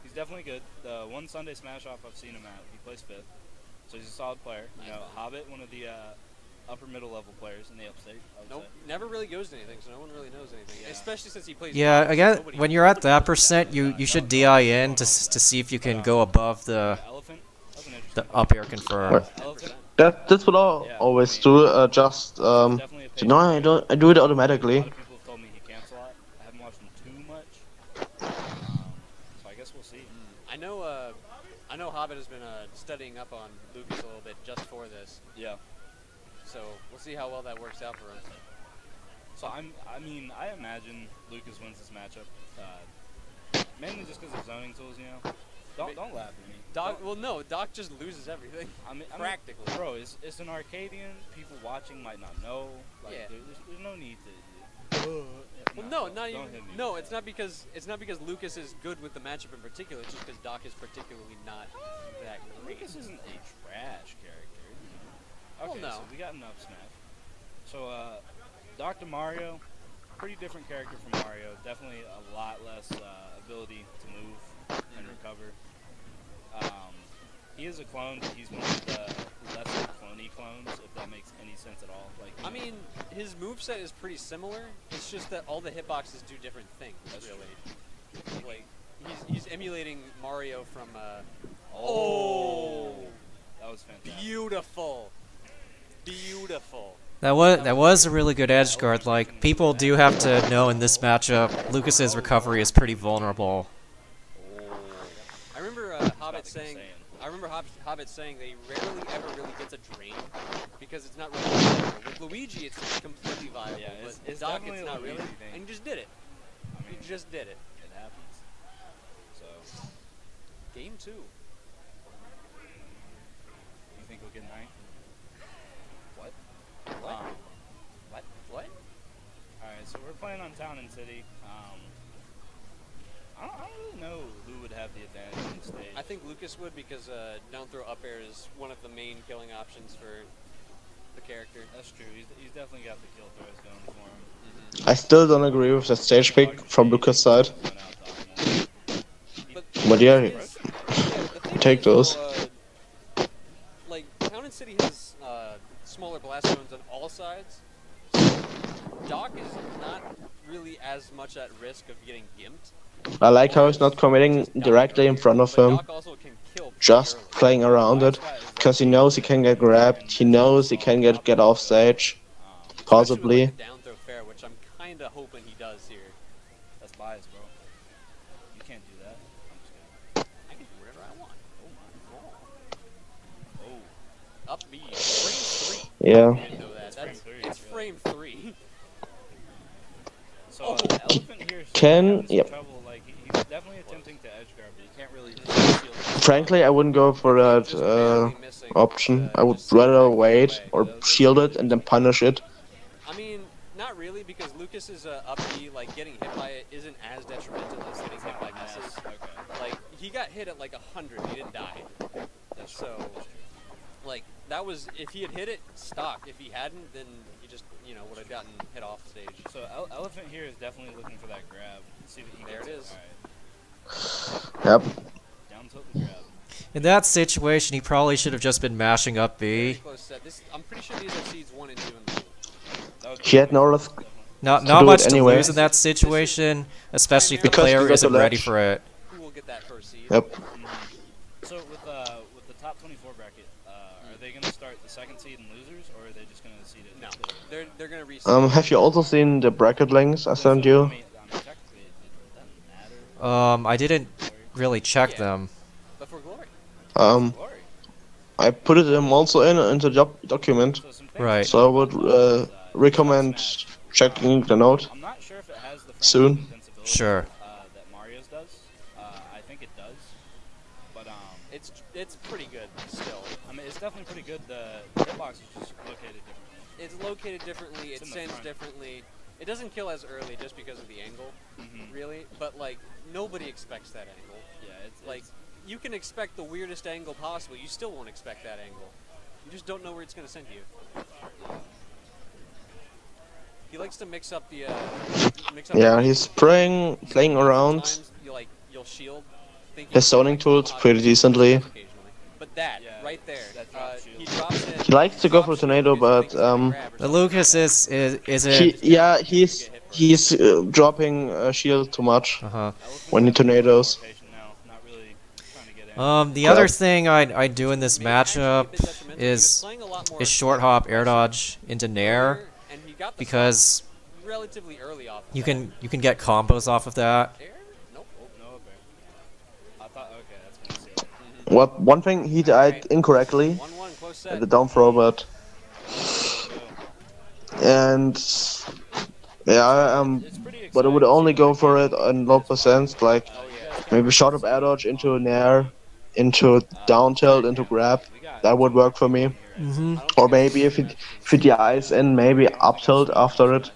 He's definitely good. The one Sunday Smash Off I've seen him at, he plays 5th, so he's a solid player. You know, Hobbit, one of the upper middle level players in the upstate. Nope, never really goes to anything, so no one really knows anything. Yeah. Especially since he plays. Yeah, Fox, again, nobody- when you're at that percent, you should DI in to see if you can go above the Elephant, that's an interesting up air confirm. Elephant, That's what I always do. I do it automatically. A lot of people have told me he camps a lot. I haven't watched him too much, so I guess we'll see. I know Hobbit has been studying up on Lucas a little bit just for this. Yeah. So we'll see how well that works out for him. So I mean, I imagine Lucas wins this matchup, mainly just because of zoning tools. You know, don't laugh at me. Doc, well, no, Doc just loses everything. I mean, practically. Bro, it's an Arcadian. People watching might not know. Like, Yeah. there's no need to. Well, no, not don't even. hit me No, with it's not because Lucas is good with the matchup in particular. It's just because Doc is particularly not that great. Lucas isn't a trash character. Well, Okay, no. so we got an up smash. So, Dr. Mario, pretty different character from Mario. Definitely a lot less ability to move and recover. He is a clone, but he's one of the lesser cloney clones, if that makes any sense at all. Like, I mean, his moveset is pretty similar. It's just that all the hitboxes do different things, really. Like, he's emulating Mario from, Oh! That was fantastic. Beautiful. Beautiful. That was a really good edge guard. Like, people do have to know in this matchup, Lucas's recovery is pretty vulnerable. I remember Hobbit saying. I remember Hobbit saying they rarely ever really gets a drain because it's not really viable. With Luigi, it's completely viable. Yeah, but it's Doc, definitely it's a not really. Luigi thing. And you just did it. I mean, You just did it. It happens. So, Game 2. you think we'll get 9? What? What? What? Alright, so we're playing on Town and City. I don't really know who would have the advantage on the stage. I think Lucas would because down throw up air is one of the main killing options for the character. That's true. He's definitely got the kill throws going for him. I still don't agree with the stage pick from Lucas' side. But yeah, The thing take is, those. though, like, Town and City has smaller blast zones on all sides. Doc is not really as much at risk of getting gimped. I like how he's not committing directly in front of him, Doc also can kill just playing around it, because he knows he can get grabbed, he knows he can get off stage, possibly. Especially with, like, the down throw fair, which I'm kind of hoping he does here. That's bias, bro. You can't do that. I'm just kidding. I can do whatever I want. Oh my. Oh. Up B. Frame 3. Yeah. I didn't know that. It's frame 3. So, Elephant here is Can- having some yep. trouble. Like, he's definitely attempting to edge guard, but he can't really seal it. Frankly, I wouldn't go for that option. I would rather wait or shield it and then punish it. I mean, not really, because Lucas is up B, like, getting hit by it isn't as detrimental as getting hit by misses. Like, he got hit at like 100, he didn't die. So, like, that was, if he had hit it, stock. If he hadn't, then he just, you know, would have gotten hit off stage. So, Elephant here is definitely looking for that grab. See that he There gets it is. Alright. Yep. Down tilt and grab. In that situation, he probably should have just been mashing up Very B. close set. I'm pretty sure these are seeds 1 and 2 in the pool. He had no less. Not do much it to anyway. lose in that situation, especially if the Because player you got isn't the ready ledge. for it. Who will get that first seed? Yep. So, with the top 24 bracket, are they going to start the second seed and losers, or are they just going to seed it? No, they're going to reset. Have you also seen the bracket links I sent you? I mean, technically, it doesn't matter. I didn't really check them. But for glory. Glory. I put it also in the document, So, some things Right. so I would recommend checking the note I'm not sure if it has the soon. invincibility, Sure. that Mario's does. I think it does. But, It's pretty good still. I mean, it's definitely pretty good. The hitbox is just located differently. It's located differently. It's It in the sends front. differently. It doesn't kill as early just because of the angle, really. But like nobody expects that angle. Yeah, it's Like you can expect the weirdest angle possible. You still won't expect that angle. You just don't know where it's gonna send you. He likes to mix up the. Yeah, he's playing around Sometimes you'll shield. his zoning tools pretty decently. But that right there, he drops it. He likes to go for tornado, but The Lucas is he's dropping shield too much when he tornadoes. The other thing I do in this matchup is short hop air dodge into Nair, because relatively early off. you can get combos off of that. What one thing he died incorrectly at the down throw, but but I would only go for it on low percents, like maybe short up air dodge into an air, into down tilt, into grab. That would work for me. Or maybe if it dies in, maybe up tilt after it,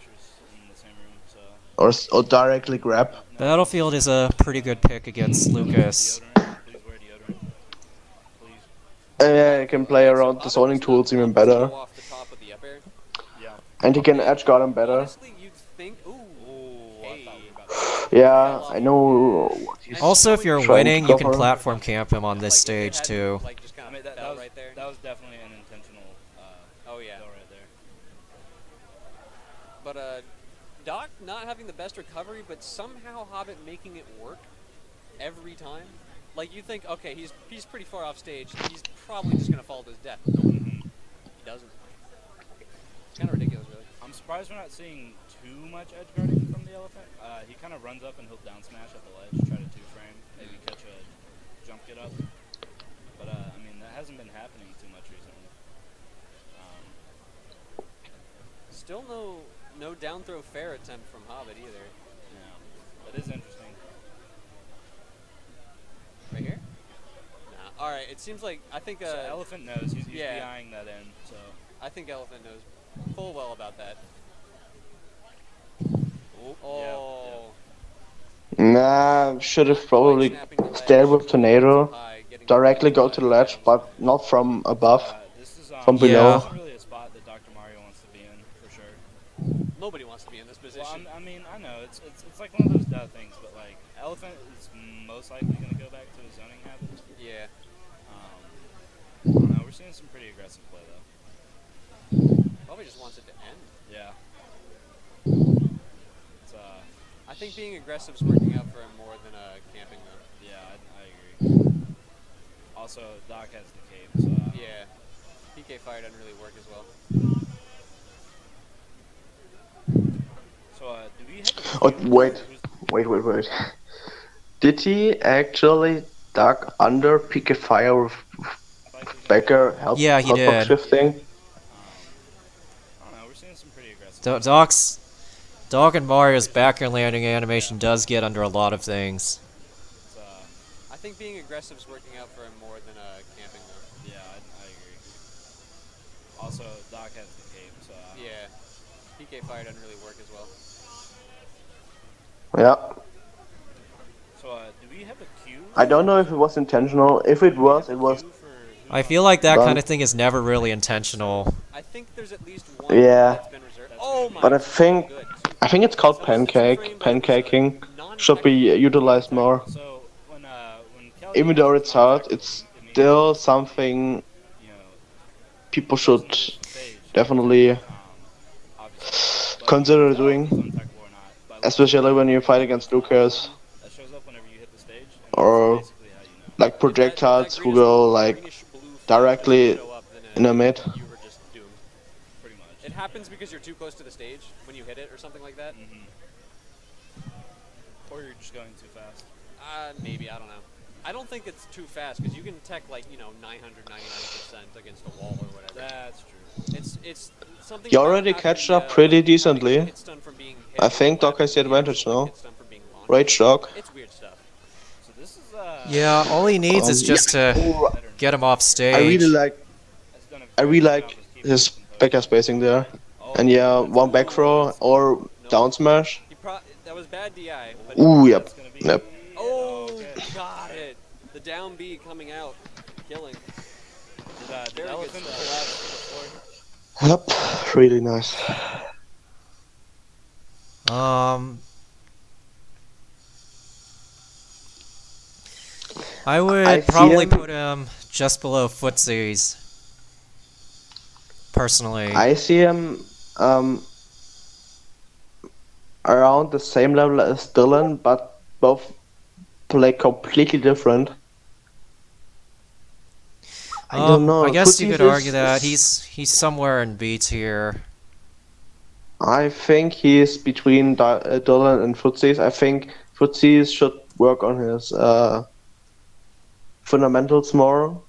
or directly grab. Battlefield is a pretty good pick against Lucas. Yeah, he can play around the zoning tools even better. And he can edge guard him better. Yeah, I know. Also, if you're winning, you can platform camp him on this stage too. I mean, that was definitely an intentional oh yeah. kill right there. But Doc not having the best recovery, but somehow Hobbit making it work every time. Like you think, okay, he's pretty far off stage. He's probably just gonna fall to his death. He doesn't. It's kind of ridiculous, really. I'm surprised we're not seeing too much edge guarding from the elephant. He kind of runs up and he'll down smash at the ledge, try to 2-frame, maybe catch a jump get up. But I mean, that hasn't been happening too much recently. Still no down throw fair attempt from Hobbit either. Yeah, that is interesting. Right here? Nah. Alright, it seems like, I think, so Elephant knows, he's eyeing that in, so. I think Elephant knows full well about that. Oh. Nah, should have probably stayed with tornado. Directly go to the ledge, but not from above, from below. This is really a spot that Dr. Mario wants to be in, for sure. Nobody wants to be in this position. Well, I mean, I know, it's like one of those duh things, but like, Elephant is most likely going to go back to his zoning habits. Yeah. I don't know, we're seeing some pretty aggressive play, though. Probably just wants it to end. Yeah. It's, I think being aggressive is working out for him more than camping, though. Yeah, I agree. Also, Doc has the cape, so... yeah. PK fire doesn't really work as well. So, do we have Wait. Did he actually duck under PK fire with Becker help shifting? I don't know, we're seeing some pretty aggressive... Doc and Mario's backer landing animation does get under a lot of things. I think being aggressive is working out for him more than camping, though. Yeah, I agree. Also, Doc has the cape, so... yeah. PK fire doesn't really work as well. Yeah. So, do we have a Q? I don't know if it was intentional. If it was, it was... I feel like that kind of thing is never really intentional. I think there's at least one that's been reserved. Oh my but I think it's called pancaking. Should be utilized more. Even though it's hard, it's still something people should definitely consider doing, especially when you fight against Lucas or like projectiles who go like directly in the mid. It happens because you're too close to the stage when you hit it or something like that. Or you're just going too fast. Maybe, I don't know. I don't think it's too fast because you can tech like, 999% against a wall or whatever. That's true. It's something. You already catched up pretty decently. I think Doc has the advantage now. Rage Doc. It's weird stuff. So this is yeah, all he needs is just to get him off stage. I really like his backer spacing there. And yeah, one back throw or down smash. That was bad DI. But Ooh, yep. Yep. Oh, got it. The down B coming out, killing. Did Elephant collapse to the floor? Yep, really nice. I would probably put him just below Footsie's. Personally, I see him around the same level as Dylan, but both play completely different. I don't know. I guess you Footsies could argue that he's somewhere in B tier. I think he's between Dylan and Footsies. I think Footsies should work on his fundamentals more.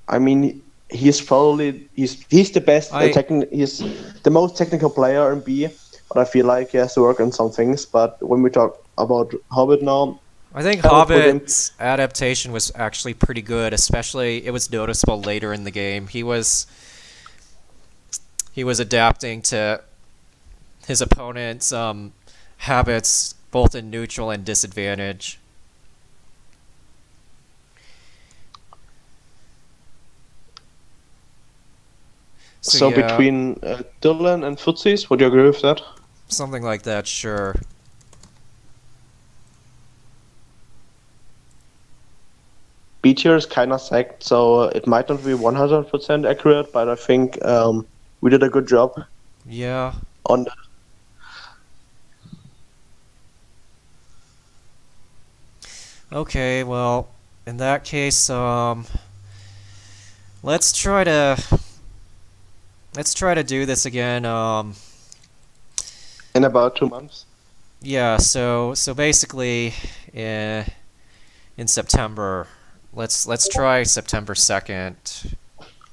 I mean, he's probably he's the best. He's the most technical player in B, but I feel like he has to work on some things. But when we talk about Hobbit now, I think Hobbit's adaptation was actually pretty good, especially it was noticeable later in the game. He was adapting to his opponent's habits both in neutral and disadvantage. So yeah, between Dylan and Footsies, would you agree with that? Something like that, sure. B tier is kind of sacked, so it might not be 100% accurate, but I think we did a good job. Yeah. On that. Okay, well, in that case, let's try to do this again. In about 2 months. Yeah. So basically, in September. Let's try September 2nd.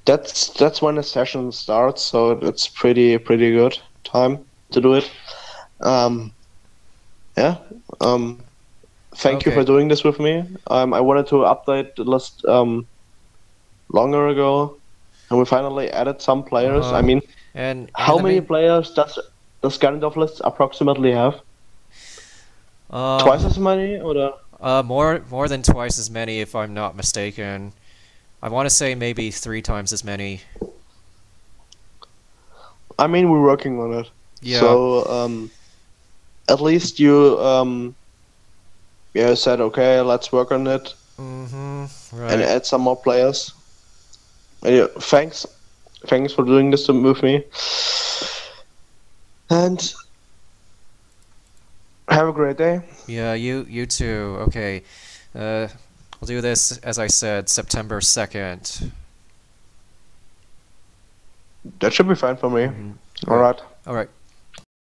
That's when the session starts, so it's pretty good time to do it. Yeah. Thank you for doing this with me. I wanted to update the list longer ago, and we finally added some players. I mean, and how many players does Ganondorf list approximately have? Twice as many, or? More than twice as many, if I'm not mistaken. I want to say maybe 3 times as many. I mean, we're working on it. Yeah. So, at least you, said, okay, let's work on it. Mm-hmm. Right. And add some more players. And yeah, thanks for doing this with me. And have a great day. Yeah, you too. Okay. We'll do this, as I said, September 2nd. That should be fine for me. Mm-hmm. All right. All right.